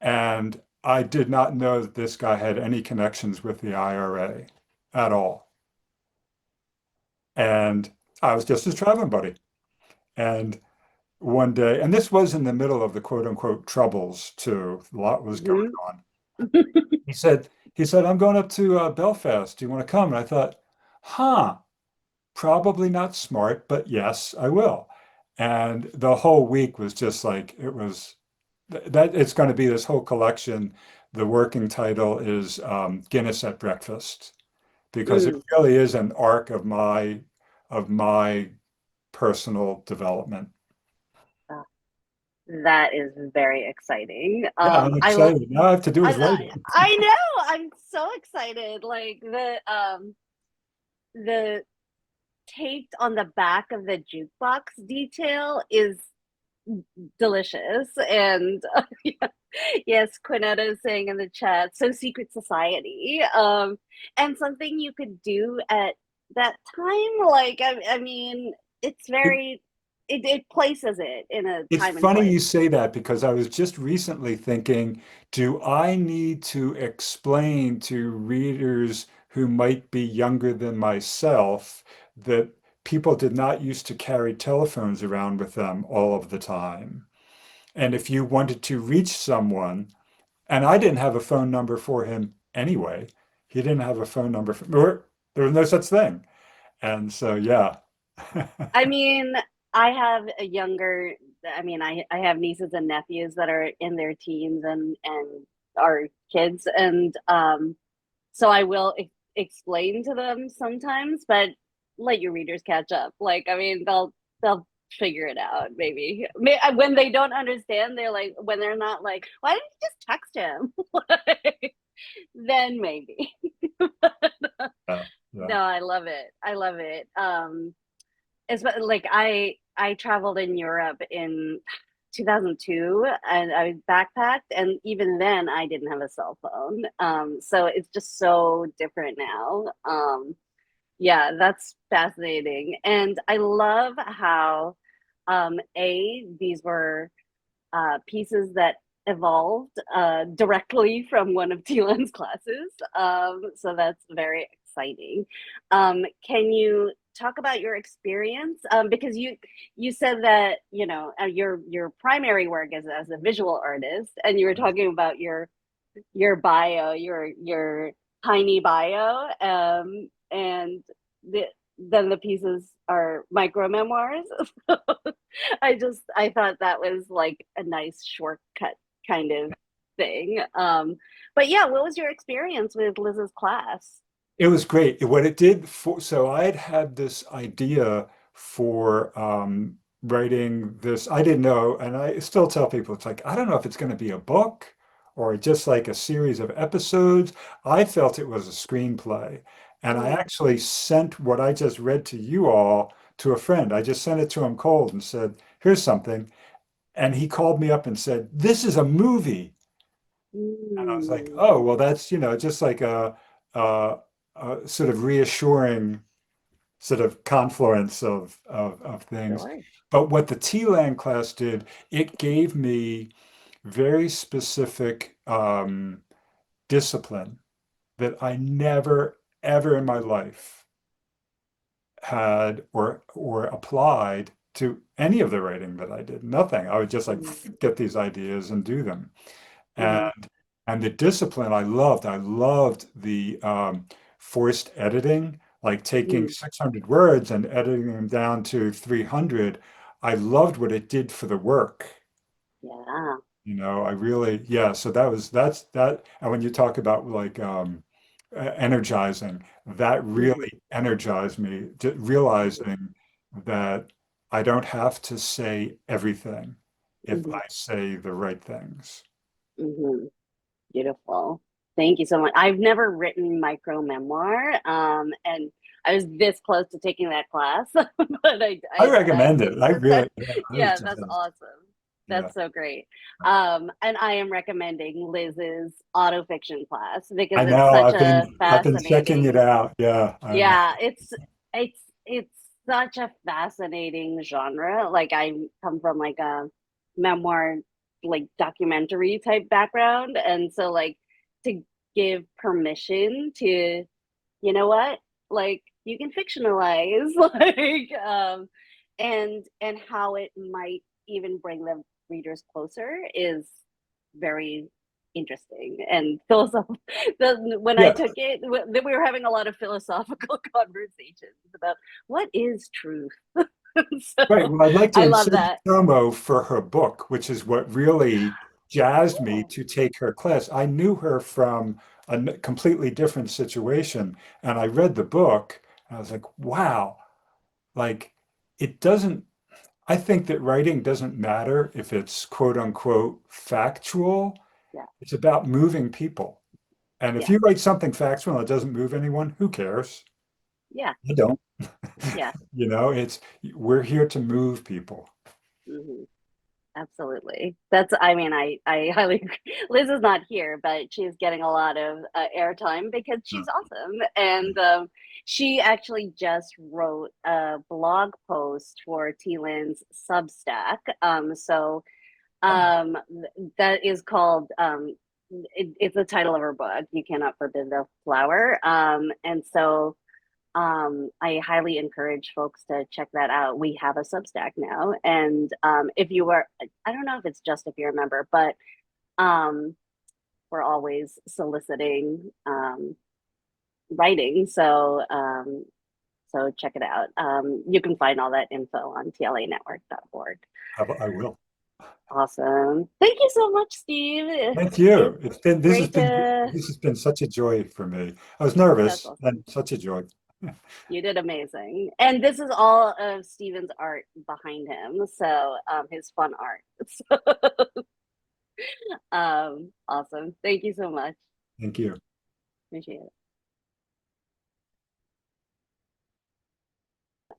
Speaker 6: and I did not know that this guy had any connections with the IRA at all. And I was just his traveling buddy. And one day, and this was in the middle of the quote unquote troubles too. A lot was going
Speaker 1: Mhm.
Speaker 6: on. He said, I'm going up to Belfast. Do you want to come? And I thought, huh, probably not smart, but yes, I will. And the whole week was just like, it was that it's going to be this whole collection. The working title is Guinness at Breakfast, because it
Speaker 1: Mm.
Speaker 6: really is an arc of my personal development.
Speaker 1: Uh, That is very exciting.
Speaker 6: Yeah, I'm excited. Now I have to do is write it.
Speaker 1: I know. I'm so excited. Like the taped on the back of the jukebox detail is delicious. And yes, Quinetta is saying in the chat, so secret society. And something you could do at that time. Like I mean, it's very it places it in a
Speaker 6: It's
Speaker 1: time and
Speaker 6: funny
Speaker 1: place.
Speaker 6: you say that because I was just recently thinking, do I need to explain to readers who might be younger than myself that people did not used to carry telephones around with them all of the time? And if you wanted to reach someone, and I didn't have a phone number for him anyway, he didn't have a phone number there was no such thing. And so, yeah.
Speaker 1: I mean, I have a younger, I mean, I have nieces and nephews that are in their teens and are kids. And so I will explain to them sometimes, but let your readers catch up. Like, I mean, they'll figure it out maybe. When they don't understand, they're like, when they're not like, why didn't you just text him? Like, then maybe.
Speaker 6: Yeah,
Speaker 1: No,
Speaker 6: yeah.
Speaker 1: I love it. I love it. It's like I traveled in Europe in 2002 and I backpacked, and even then I didn't have a cell phone. So it's just so different now. Yeah, that's fascinating. And I love how these were pieces that evolved directly from one of TLAN's classes. So that's very exciting. Can you talk about your experience? Because you said that, you know, your primary work is as a visual artist, and you were talking about your bio, your tiny bio, and then the pieces are micro memoirs. I thought that was like a nice shortcut kind of thing. But yeah, what was your experience with Liz's class?
Speaker 6: It was great. What it did for, so I had this idea for writing this. I didn't know, and I still tell people, it's like, I don't know if it's going to be a book or just like a series of episodes. I felt it was a screenplay. And I actually sent what I just read to you all to a friend. I just sent it to him cold and said, here's something. And he called me up and said, this is a movie. And I was like,
Speaker 1: Mm,
Speaker 6: oh, well, that's, you know, just like a, a sort of reassuring sort of confluence of things.
Speaker 1: sure.
Speaker 6: But what the TLAN class did, it gave me very specific discipline that I never, ever in my life had or applied to any of the writing that I did. Nothing. I would just like
Speaker 1: Mm,
Speaker 6: get these ideas and do them.
Speaker 1: mhm,
Speaker 6: And the discipline I loved. I loved the forced editing, like taking
Speaker 1: mm,
Speaker 6: 600 words and editing them down to 300. I loved what it did for the work.
Speaker 1: yeah.
Speaker 6: You know, I really, yeah. So that's that. And when you talk about like energizing, that
Speaker 1: Mhm,
Speaker 6: really energized me, realizing that I don't have to say everything if
Speaker 1: mhm,
Speaker 6: I say the right things.
Speaker 1: mhm. Beautiful. Thank you so much. I've never written micro memoir, and I was this close to taking that class, but
Speaker 6: I
Speaker 1: I
Speaker 6: recommend it.
Speaker 1: sadly,
Speaker 6: I really, yeah, I was
Speaker 1: yeah, that's
Speaker 6: just,
Speaker 1: awesome.
Speaker 6: yeah.
Speaker 1: That's so great. And I am recommending Liz's autofiction class because
Speaker 6: I
Speaker 1: it's
Speaker 6: know.
Speaker 1: such a
Speaker 6: I've been checking it
Speaker 1: fascinating,
Speaker 6: out. Yeah, I know.
Speaker 1: yeah, it's such a fascinating genre. Like I come from like a memoir, like documentary type background, and so like to give permission to, you know what, like you can fictionalize, like and how it might even bring the readers closer is very interesting and philosophical. When I
Speaker 6: Yeah,
Speaker 1: took it, we were having a lot of philosophical conversations about what is truth.
Speaker 6: right.
Speaker 1: So
Speaker 6: Well, I'd like to
Speaker 1: I love
Speaker 6: insert
Speaker 1: that.
Speaker 6: promo for her book, which is what really jazzed me
Speaker 1: Cool.
Speaker 6: to take her class. I knew her from a completely different situation, and I read the book, and I was like, wow, like it doesn't, I think that writing doesn't matter if it's quote unquote factual.
Speaker 1: Yeah.
Speaker 6: It's about moving people. And if
Speaker 1: Yeah.
Speaker 6: you write something factual and it doesn't move anyone, who cares?
Speaker 1: Yeah.
Speaker 6: I don't.
Speaker 1: Yeah.
Speaker 6: You know, it's we're here to move people.
Speaker 1: Hmm. Absolutely. That's, I mean, I highly agree. Liz is not here, but she's getting a lot of airtime because she's awesome. And she actually just wrote a blog post for TLAN's Substack. So
Speaker 6: Oh,
Speaker 1: that is called, it's the title of her book, You Cannot Forbid the Flower. And so I highly encourage folks to check that out. We have a Substack now, and if you are, I don't know if it's just if you're a member, but um, we're always soliciting writing. So check it out. You can find all that info on tlanetwork.org.
Speaker 6: I will.
Speaker 1: Awesome. Thank you so much, Steve.
Speaker 6: Thank you.
Speaker 1: It's
Speaker 6: It's been
Speaker 1: great to,
Speaker 6: this has been such a joy for me. I was
Speaker 1: that's
Speaker 6: nervous
Speaker 1: awesome.
Speaker 6: and such a joy.
Speaker 1: You did amazing. And this is all of Steven's art behind him. So his fun art. Awesome. Thank you so much.
Speaker 6: Thank you.
Speaker 1: Appreciate it.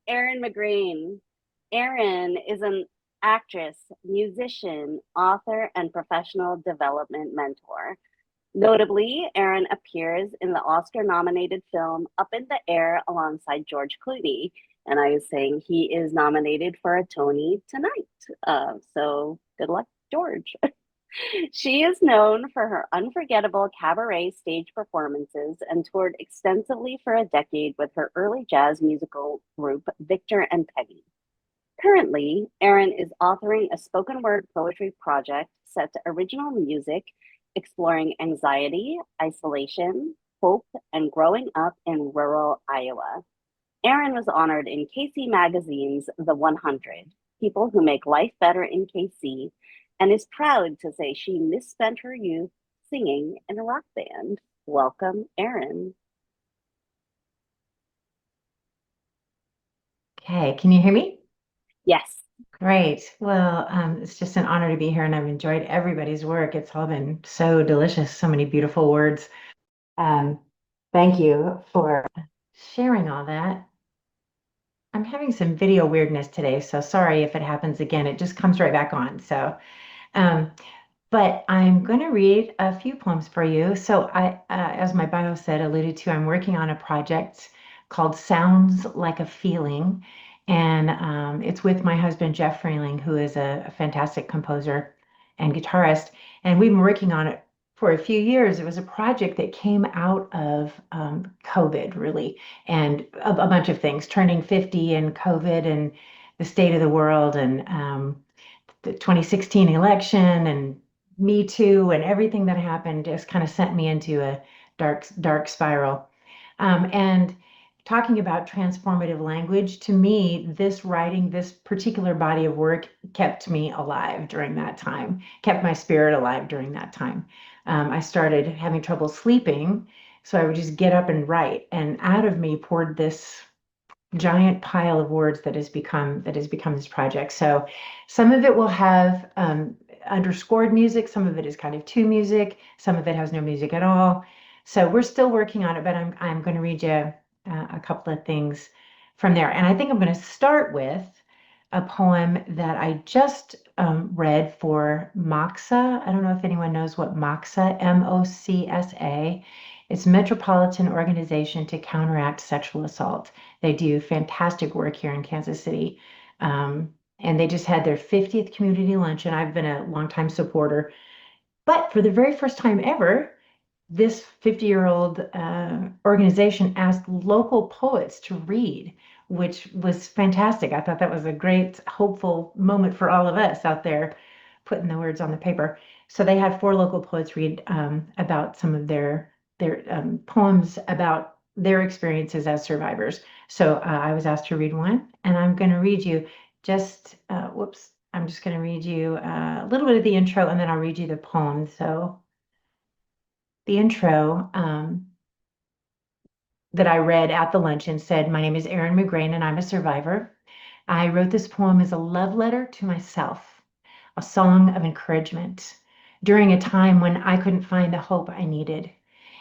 Speaker 1: Erin McGrane. Erin is an actress, musician, author, and professional development mentor. Notably, Erin appears in the Oscar nominated film Up in the Air alongside George Clooney. And I was saying he is nominated for a Tony tonight. So good luck, George. She is known for her unforgettable cabaret stage performances and toured extensively for a decade with her early jazz musical group, Victor and Peggy. Currently, Erin is authoring a spoken word poetry project set to original music, exploring anxiety, isolation, hope, and growing up in rural Iowa. Erin was honored in KC Magazine's The 100, People Who Make Life Better in KC, and is proud to say she misspent her youth singing in a rock band. Welcome, Erin.
Speaker 7: Okay, can you hear me?
Speaker 1: Yes.
Speaker 7: Great. Well, it's just an honor to be here, and I've enjoyed everybody's work. It's all been so delicious, so many beautiful words. Thank you for sharing all that. I'm having some video weirdness today, so sorry if it happens again. It just comes right back on. So, um, but I'm going to read a few poems for you. So as my bio said, alluded to, I'm working on a project called Sounds Like a Feeling. And it's with my husband, Jeff Frayling, who is a fantastic composer and guitarist. And we've been working on it for a few years. It was a project that came out of COVID, really, and a bunch of things, turning 50 and COVID and the state of the world and the 2016 election and Me Too and everything that happened just kind of sent me into a dark spiral. And talking about transformative language, to me, this writing, this particular body of work kept me alive during that time, kept my spirit alive during that time. I started having trouble sleeping, so I would just get up and write, and out of me poured this giant pile of words that has become this project. So some of it will have underscored music, some of it is kind of to music, some of it has no music at all. So we're still working on it, but I'm going to read you a couple of things from there. And I think I'm going to start with a poem that I just read for MOCSA. I don't know if anyone knows what MOCSA, MOCSA. It's Metropolitan Organization to Counteract Sexual Assault. They do fantastic work here in Kansas City. And they just had their 50th community lunch, and I've been a longtime supporter. But for the very first time ever, this 50-year-old organization asked local poets to read, which was fantastic. I thought that was a great, hopeful moment for all of us out there putting the words on the paper. So they had 4 local poets read about some of their poems about their experiences as survivors. So I was asked to read one, and I'm going to read you just, I'm just going to read you a little bit of the intro, and then I'll read you the poem. So the intro that I read at the luncheon said, "My name is Erin McGrane, and I'm a survivor. I wrote this poem as a love letter to myself, a song of encouragement during a time when I couldn't find the hope I needed.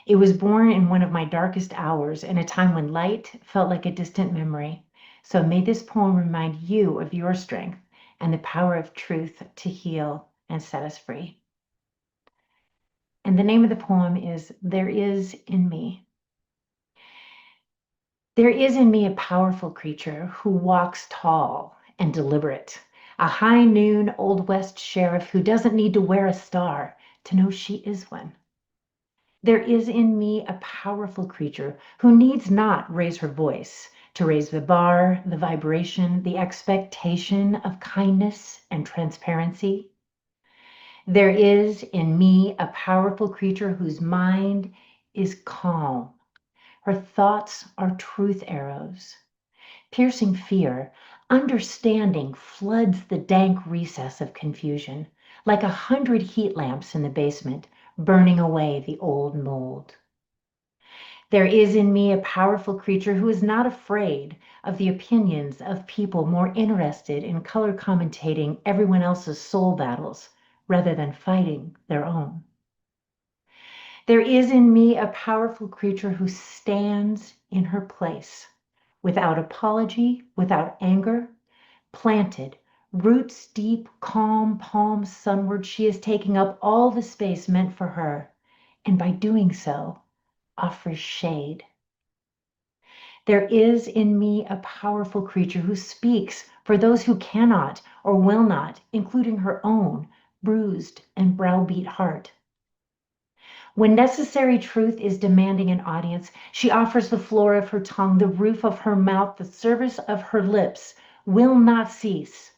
Speaker 7: It was born in one of my darkest hours, in a time when light felt like a distant memory. So may this poem remind you of your strength and the power of truth to heal and set us free." And the name of the poem is There Is in Me. There is in me a powerful creature who walks tall and deliberate, a high noon Old West sheriff who doesn't need to wear a star to know she is one. There is in me a powerful creature who needs not raise her voice to raise the bar, the vibration, the expectation of kindness and transparency. There is in me a powerful creature whose mind is calm. Her thoughts are truth arrows. Piercing fear, understanding floods the dank recess of confusion, like 100 heat lamps in the basement, burning away the old mold. There is in me a powerful creature who is not afraid of the opinions of people more interested in color commentating everyone else's soul battles rather than fighting their own. There is in me a powerful creature who stands in her place, without apology, without anger, planted, roots deep, calm, palms sunward. She is taking up all the space meant for her, and by doing so, offers shade. There is in me a powerful creature who speaks for those who cannot or will not, including her own bruised and browbeat heart. When necessary truth is demanding an audience, she offers the floor of her tongue, the roof of her mouth, the service of her lips will not cease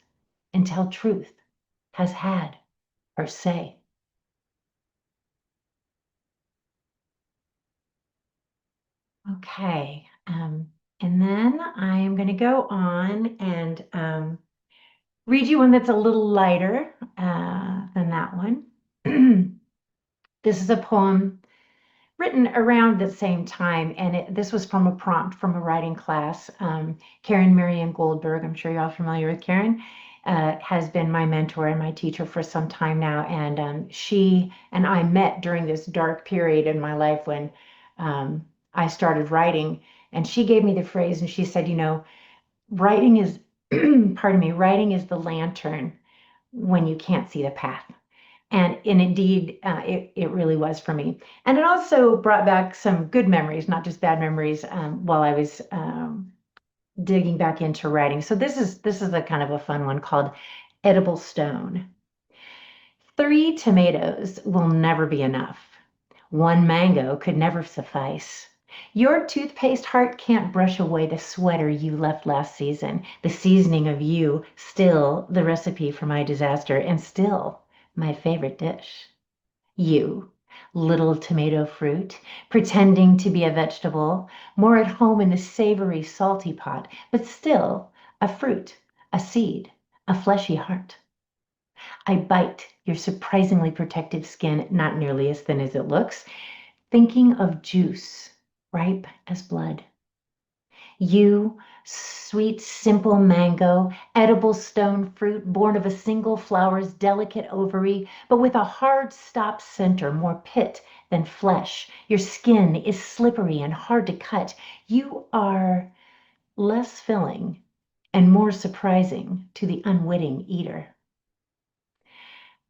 Speaker 7: until truth has had her say. Okay, and then I am going to go on and read you one that's a little lighter than that one. This is a poem written around the same time, and this was from a prompt from a writing class. Karen Marian Goldberg, I'm sure you're all familiar with Karen, has been my mentor and my teacher for some time now, and she and I met during this dark period in my life when I started writing, and she gave me the phrase, and she said, you know, writing is, pardon me, writing is the lantern when you can't see the path. And indeed, it really was for me. And it also brought back some good memories, not just bad memories, while I was digging back into writing. So this is a kind of a fun one called Edible Stone. 3 tomatoes will never be enough. 1 mango could never suffice. Your toothpaste heart can't brush away the sweater you left last season, the seasoning of you, still the recipe for my disaster, and still my favorite dish. You, little tomato fruit, pretending to be a vegetable, more at home in the savory, salty pot, but still a fruit, a seed, a fleshy heart. I bite your surprisingly protective skin, not nearly as thin as it looks, thinking of juice, ripe as blood. You, sweet, simple mango, edible stone fruit, born of a single flower's delicate ovary, but with a hard stop center, more pit than flesh. Your skin is slippery and hard to cut. You are less filling and more surprising to the unwitting eater.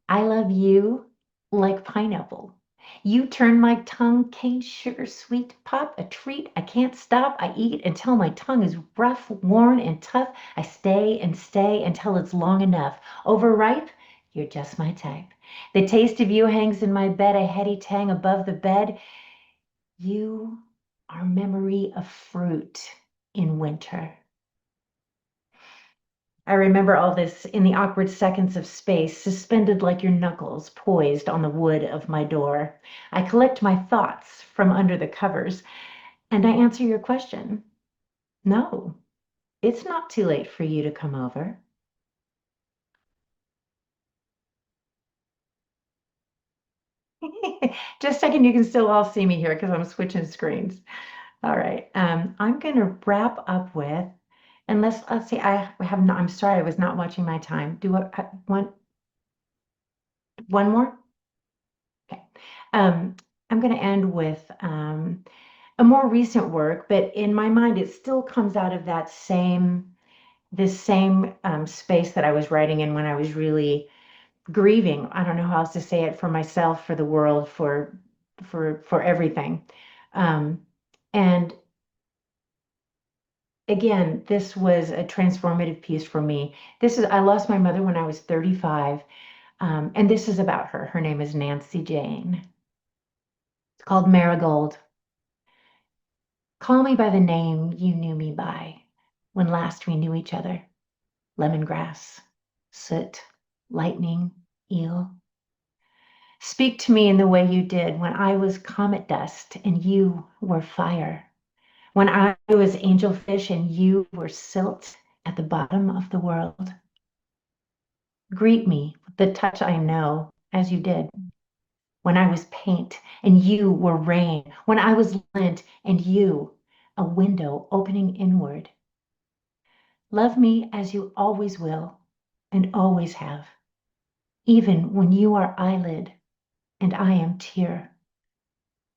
Speaker 7: I love you like pineapple. You turn my tongue cane sugar sweet pop, a treat I can't stop. I eat until my tongue is rough, worn, and tough. I stay and stay until it's long enough. Overripe, you're just my type. The taste of you hangs in my bed, a heady tang above the bed. You are memory of fruit in winter. I remember all this in the awkward seconds of space, suspended like your knuckles, poised on the wood of my door. I collect my thoughts from under the covers, and I answer your question. No, it's not too late for you to come over. Just a second, you can still all see me here because I'm switching screens. All right, I'm going to wrap up with, and let's see, I'm sorry, I was not watching my time. Do I want one more? Okay. I'm going to end with a more recent work, but in my mind, it still comes out of this same space that I was writing in when I was really grieving. I don't know how else to say it, for myself, for the world, for everything. And again, this was a transformative piece for me. I lost my mother when I was 35, and this is about her. Her name is Nancy Jane. It's called Marigold. Call me by the name you knew me by when last we knew each other. Lemongrass, soot, lightning, eel. Speak to me in the way you did when I was comet dust and you were fire. When I was angelfish and you were silt at the bottom of the world. Greet me with the touch I know, as you did. When I was paint and you were rain. When I was lint and you a window opening inward. Love me as you always will and always have, even when you are eyelid and I am tear.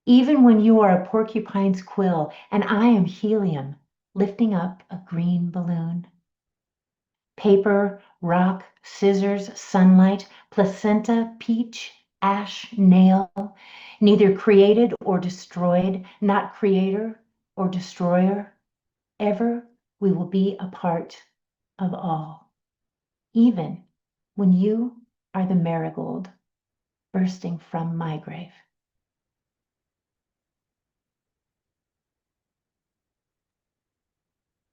Speaker 7: Even when you are a porcupine's quill and I am helium lifting up a green balloon. Paper, rock, scissors, sunlight, placenta, peach, ash, nail, neither created or destroyed, not creator or destroyer. Ever we will be a part of all, even when you are the marigold bursting from my grave.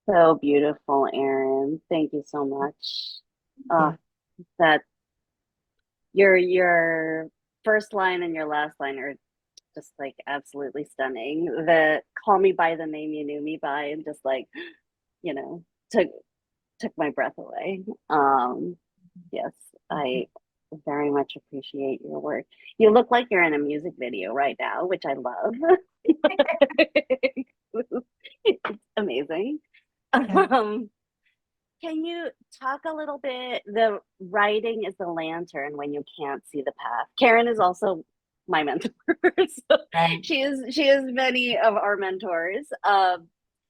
Speaker 1: So beautiful, Erin. Thank you so much.
Speaker 7: Yeah.
Speaker 1: That your first line and your last line are just like absolutely stunning. The call me by the name you knew me by, and just like, you know, took my breath away. Yes, I very much appreciate your work. You look like you're in a music video right now, which I love. It's amazing.
Speaker 7: Yeah.
Speaker 1: Can you talk a little bit? The writing is the lantern when you can't see the path. Karen is also my mentor, so
Speaker 7: Right.
Speaker 1: she is many of our mentors.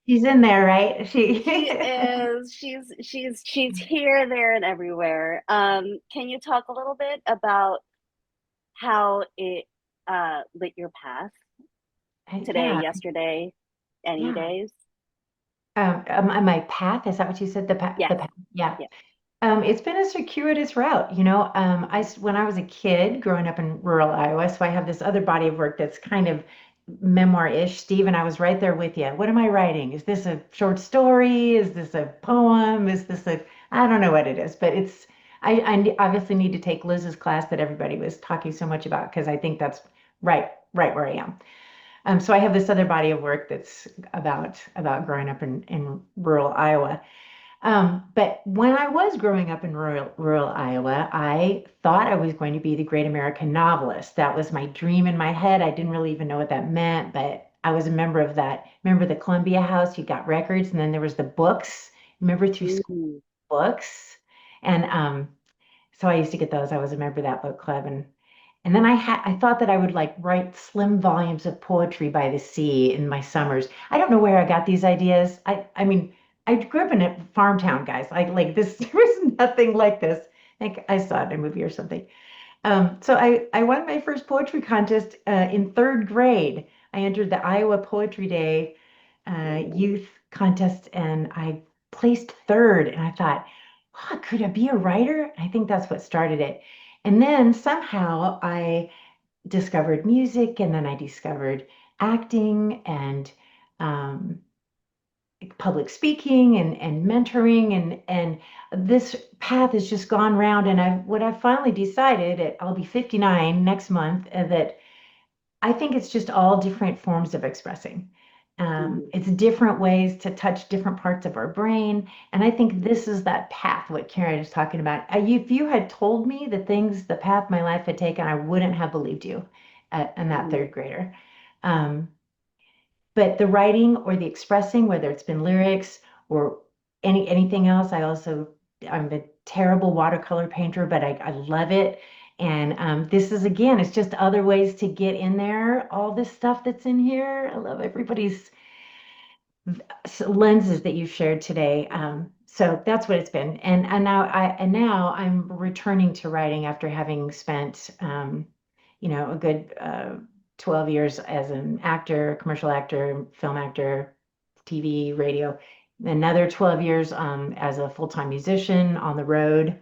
Speaker 7: She's in there, right?
Speaker 1: She is. She's here, there, and everywhere. Can you talk a little bit about how it lit your path today,
Speaker 7: Yeah.
Speaker 1: yesterday, any
Speaker 7: Yeah.
Speaker 1: days?
Speaker 7: My path, is that what you said? The path,
Speaker 1: Yes.
Speaker 7: yeah.
Speaker 1: Yeah.
Speaker 7: It's been a circuitous route, when I was a kid growing up in rural Iowa, so I have this other body of work that's kind of memoir-ish. Steve, and I was right there with you. What am I writing? Is this a short story? Is this a poem? I don't know what it is, but I obviously need to take Liz's class that everybody was talking so much about, because I think that's right where I am. So I have this other body of work that's about growing up in rural Iowa. But when I was growing up in rural Iowa, I thought I was going to be the great American novelist. That was my dream in my head. I didn't really even know what that meant, but I was a member of that. Remember the Columbia House? You got records, and then there was the books. Remember through school
Speaker 1: Mhm.
Speaker 7: books? And so I used to get those. I was a member of that book club, and then I thought that I would like write slim volumes of poetry by the sea in my summers. I don't know where I got these ideas. I mean, I grew up in a farm town, guys. Like this, there was nothing like this. I think I saw it in a movie or something. So I won my first poetry contest in third grade. I entered the Iowa Poetry Day youth contest, and I placed third. And I thought, oh, could I be a writer? I think that's what started it. And then somehow I discovered music, and then I discovered acting and um, public speaking and mentoring, and this path has just gone round. And I finally decided I'll be 59 next month, that I think it's just all different forms of expressing.
Speaker 1: Mhm.
Speaker 7: It's different ways to touch different parts of our brain. And I think this is that path, what Karen is talking about. If you had told me the path my life had taken, I wouldn't have believed you and that
Speaker 1: Mhm.
Speaker 7: third grader. Um, but the writing or the expressing, whether it's been lyrics or anything else, I'm a terrible watercolor painter, but I love it. And this is, again, it's just other ways to get in there. All this stuff that's in here. I love everybody's lenses that you shared today. So that's what it's been. And now I'm returning to writing after having spent a good 12 years as an actor, commercial actor, film actor, TV, radio. Another 12 years as a full-time musician on the road.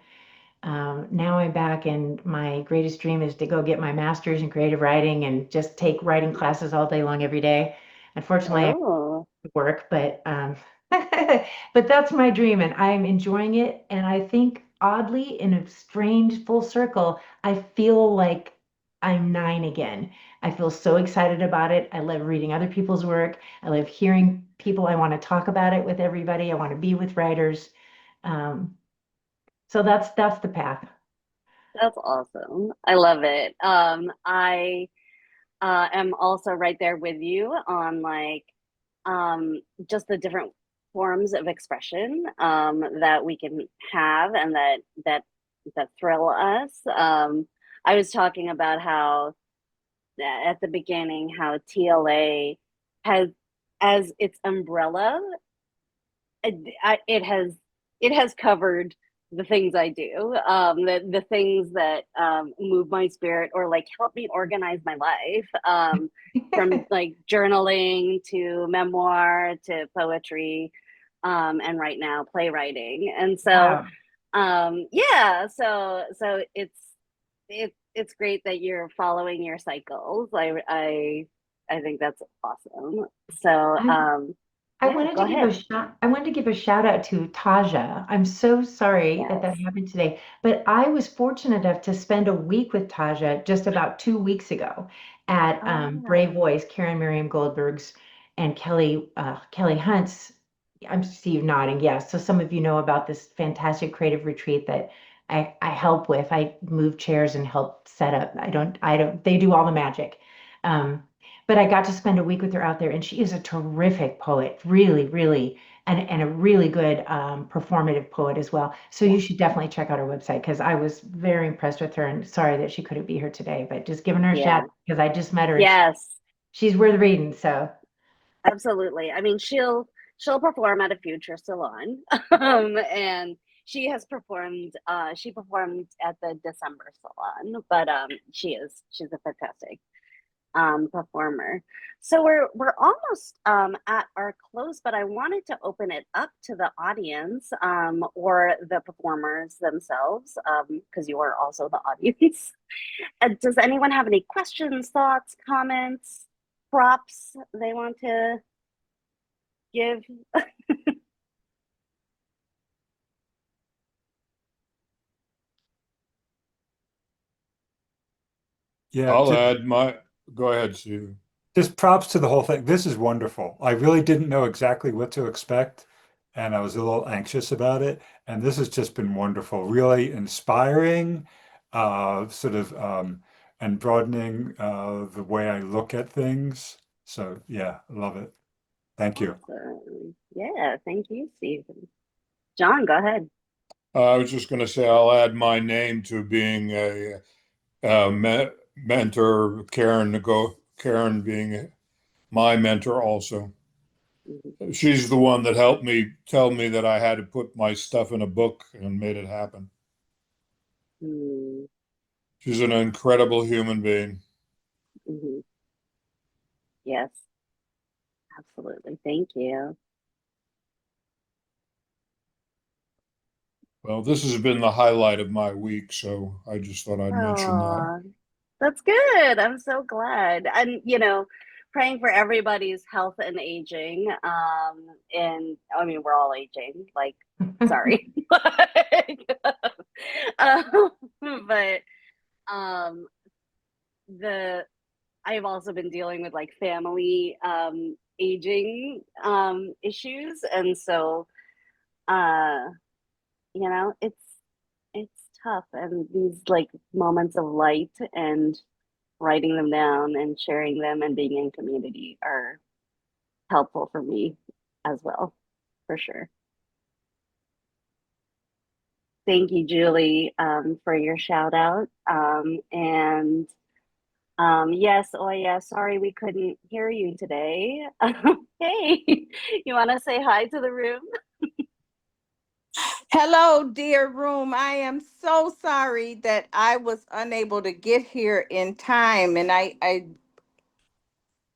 Speaker 7: Now I'm back, and my greatest dream is to go get my master's in creative writing and just take writing classes all day long every day. Unfortunately, I
Speaker 1: Oh,
Speaker 7: work, but but that's my dream, and I'm enjoying it. And I think, oddly, in a strange full circle, I feel like I'm 9 again. I feel so excited about it. I love reading other people's work. I love hearing people. I want to talk about it with everybody. I want to be with writers. Um, so that's the path.
Speaker 1: that's awesome. I love it. I am also right there with you on like just the different forms of expression that we can have, and that thrill us. I was talking about how at the beginning how TLA has as its umbrella, it has covered the things I do, the things that move my spirit or like help me organize my life, from like journaling to memoir to poetry, and right now playwriting. And so
Speaker 7: Wow.
Speaker 1: yeah, so it's great that you're following your cycles. I think that's awesome. So
Speaker 7: I
Speaker 1: yeah,
Speaker 7: wanted
Speaker 1: go
Speaker 7: to give a
Speaker 1: ahead.
Speaker 7: I wanted to give a shout out to Tasjha. I'm so sorry that
Speaker 1: Yes.
Speaker 7: happened today, but I was fortunate enough to spend a week with Tasjha just about 2 weeks ago at Brave Voice, Karen Miriam Goldberg's and Kelly Hunt's. I'm Steve nodding. Yes. So some of you know about this fantastic creative retreat that I help with. I move chairs and help set up. They do all the magic. Um, but I got to spend a week with her out there, and she is a terrific poet, really, really, and a really good performative poet as well. So you should definitely check out her website because I was very impressed with her, and sorry that she couldn't be here today, but just giving her a
Speaker 1: Yeah.
Speaker 7: shout because I just met her and
Speaker 1: Yes.
Speaker 7: she's worth reading. So
Speaker 1: Absolutely. I mean, she'll perform at a future salon, and she has performed. She performed at the December salon, but she's a fantastic performer. So we're almost at our close, but I wanted to open it up to the audience or the performers themselves because you are also the audience. Does anyone have any questions, thoughts, comments, props they want to give?
Speaker 6: Yeah,
Speaker 5: I'll add my, go ahead, Steve.
Speaker 6: just props to the whole thing. This is wonderful. I really didn't know exactly what to expect, and I was a little anxious about it. And this has just been wonderful, really inspiring, sort of, and broadening the way I look at things. So yeah, I love it. Thank you.
Speaker 1: Awesome. Yeah, thank you, Stephen. John, go ahead.
Speaker 5: I was just going to say I'll add my name to being a mentor, Karen being my mentor also.
Speaker 1: Mhm.
Speaker 5: She's the one that helped me tell me that I had to put my stuff in a book and made it happen.
Speaker 1: Mm,
Speaker 5: She's an incredible human being.
Speaker 1: mhm. Yes, absolutely. Thank you.
Speaker 5: Well, this has been the highlight of my week, so I just thought I'd mention that.
Speaker 1: Oh, that's good. I'm so glad. And, praying for everybody's health and aging. And I mean, we're all aging, like, sorry. um, but um, I've also been dealing with like family aging issues. And so, uh, it's tough. And these like moments of light and writing them down and sharing them and being in community are helpful for me as well, for sure. Thank you, Julie, for your shout out. And yes, oh yeah, sorry we couldn't hear you today. Hey, you want to say hi to the room?
Speaker 4: Hello, dear room. I am so sorry that I was unable to get here in time, and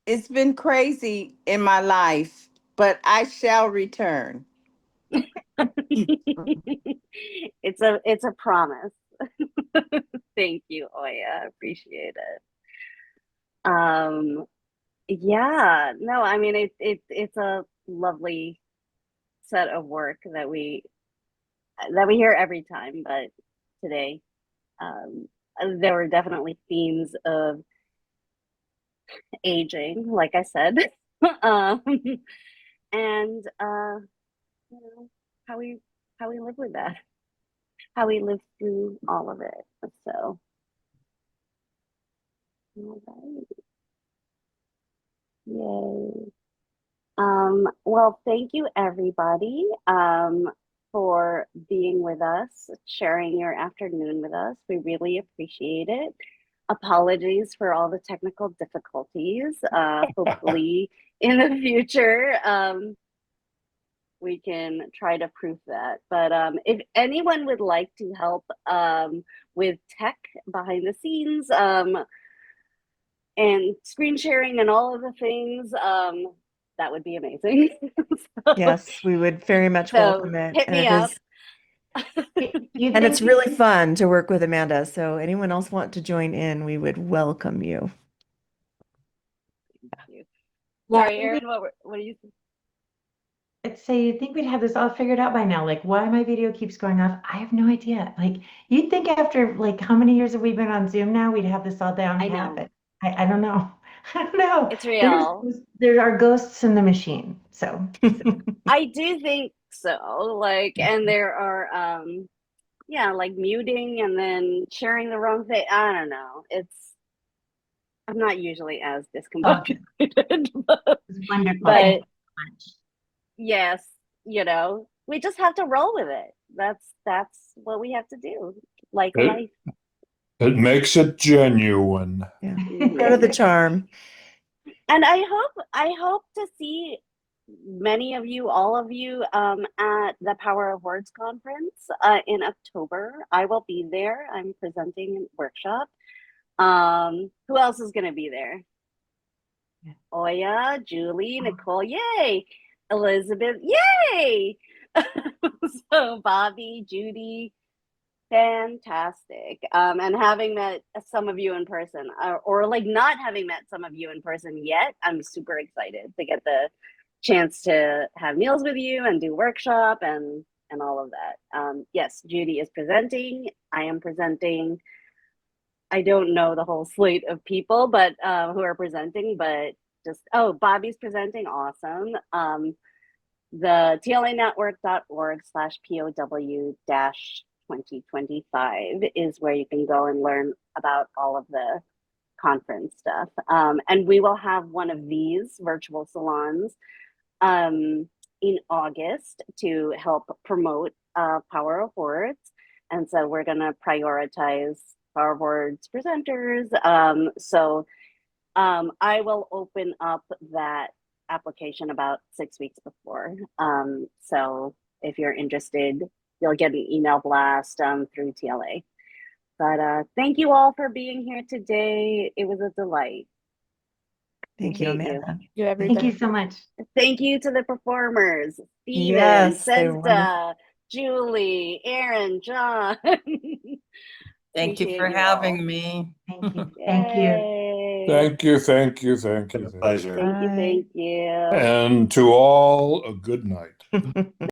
Speaker 4: it's been crazy in my life, but I shall return.
Speaker 1: It's a promise. Thank you, Oya. I appreciate it. Um, yeah, no, I mean it's a lovely set of work that we hear every time, but today um, there were definitely themes of aging, like I said, um, and how we live with that, how we live through all of it. So, all right, yay. Well, thank you everybody for being with us, sharing your afternoon with us. We really appreciate it. Apologies for all the technical difficulties. Hopefully in the future, we can try to proof that. But if anyone would like to help with tech behind the scenes and screen sharing and all of the things, that would be amazing.
Speaker 2: Yes, we would very much
Speaker 1: So
Speaker 2: welcome it.
Speaker 1: hit
Speaker 2: And
Speaker 1: me
Speaker 2: it
Speaker 1: up.
Speaker 2: is And it's really fun to work with Amanda. So anyone else want to join in, we would welcome you.
Speaker 1: Sorry, Erin, what do you think?
Speaker 7: So you'd think we'd have this all figured out by now. Like, why my video keeps going off, I have no idea. Like, you'd think after like how many years have we been on Zoom now, we'd have this all down
Speaker 1: I
Speaker 7: pat,
Speaker 1: know.
Speaker 7: but I don't know. I don't know.
Speaker 1: It's real.
Speaker 7: There are ghosts in the machine. So
Speaker 1: I do think so. Like, and there are yeah, like muting and then sharing the wrong thing. I don't know. I'm not usually as discombobulated, but,
Speaker 7: it's wonderful.
Speaker 1: but yes, we just have to roll with it. That's what we have to do. Like life.
Speaker 5: It makes it genuine.
Speaker 2: Yeah. Part of the charm.
Speaker 1: And I hope to see many of you, all of you, at the Power of Words conference in October. I will be there. I'm presenting a workshop. Who else is going to be there? Oya, Julie, Nicole, yay! Elizabeth, yay! So Bobby, Judy, fantastic. And having met some of you in person, or like not having met some of you in person yet, I'm super excited to get the chance to have meals with you and do workshop and all of that. Yes, Judy is presenting. I am presenting. I don't know the whole slate of people, but who are presenting, but Bobby's presenting. Awesome. The tlanetwork.org/POW-2025 is where you can go and learn about all of the conference stuff. And we will have one of these virtual salons in August to help promote Power of Words. And so we're going to prioritize Power of Words presenters. So I will open up that application about 6 weeks before. So if you're interested, you'll get an email blast through TLA. But thank you all for being here today. It was a delight.
Speaker 2: Thank you, Amanda.
Speaker 7: Thank you so much.
Speaker 1: Thank you to the performers, Steven,
Speaker 2: Yes, they were
Speaker 1: Centa, Julie, Erin, John.
Speaker 4: Thank you
Speaker 1: Appreciate
Speaker 4: for
Speaker 1: you
Speaker 4: having
Speaker 1: all.
Speaker 4: me.
Speaker 7: Thank you. Thank you.
Speaker 1: Yay.
Speaker 5: Thank you, thank you, thank
Speaker 6: It's been
Speaker 5: you.
Speaker 6: a pleasure.
Speaker 1: Thank you.
Speaker 2: Bye.
Speaker 1: Thank you.
Speaker 5: And to all, a good night.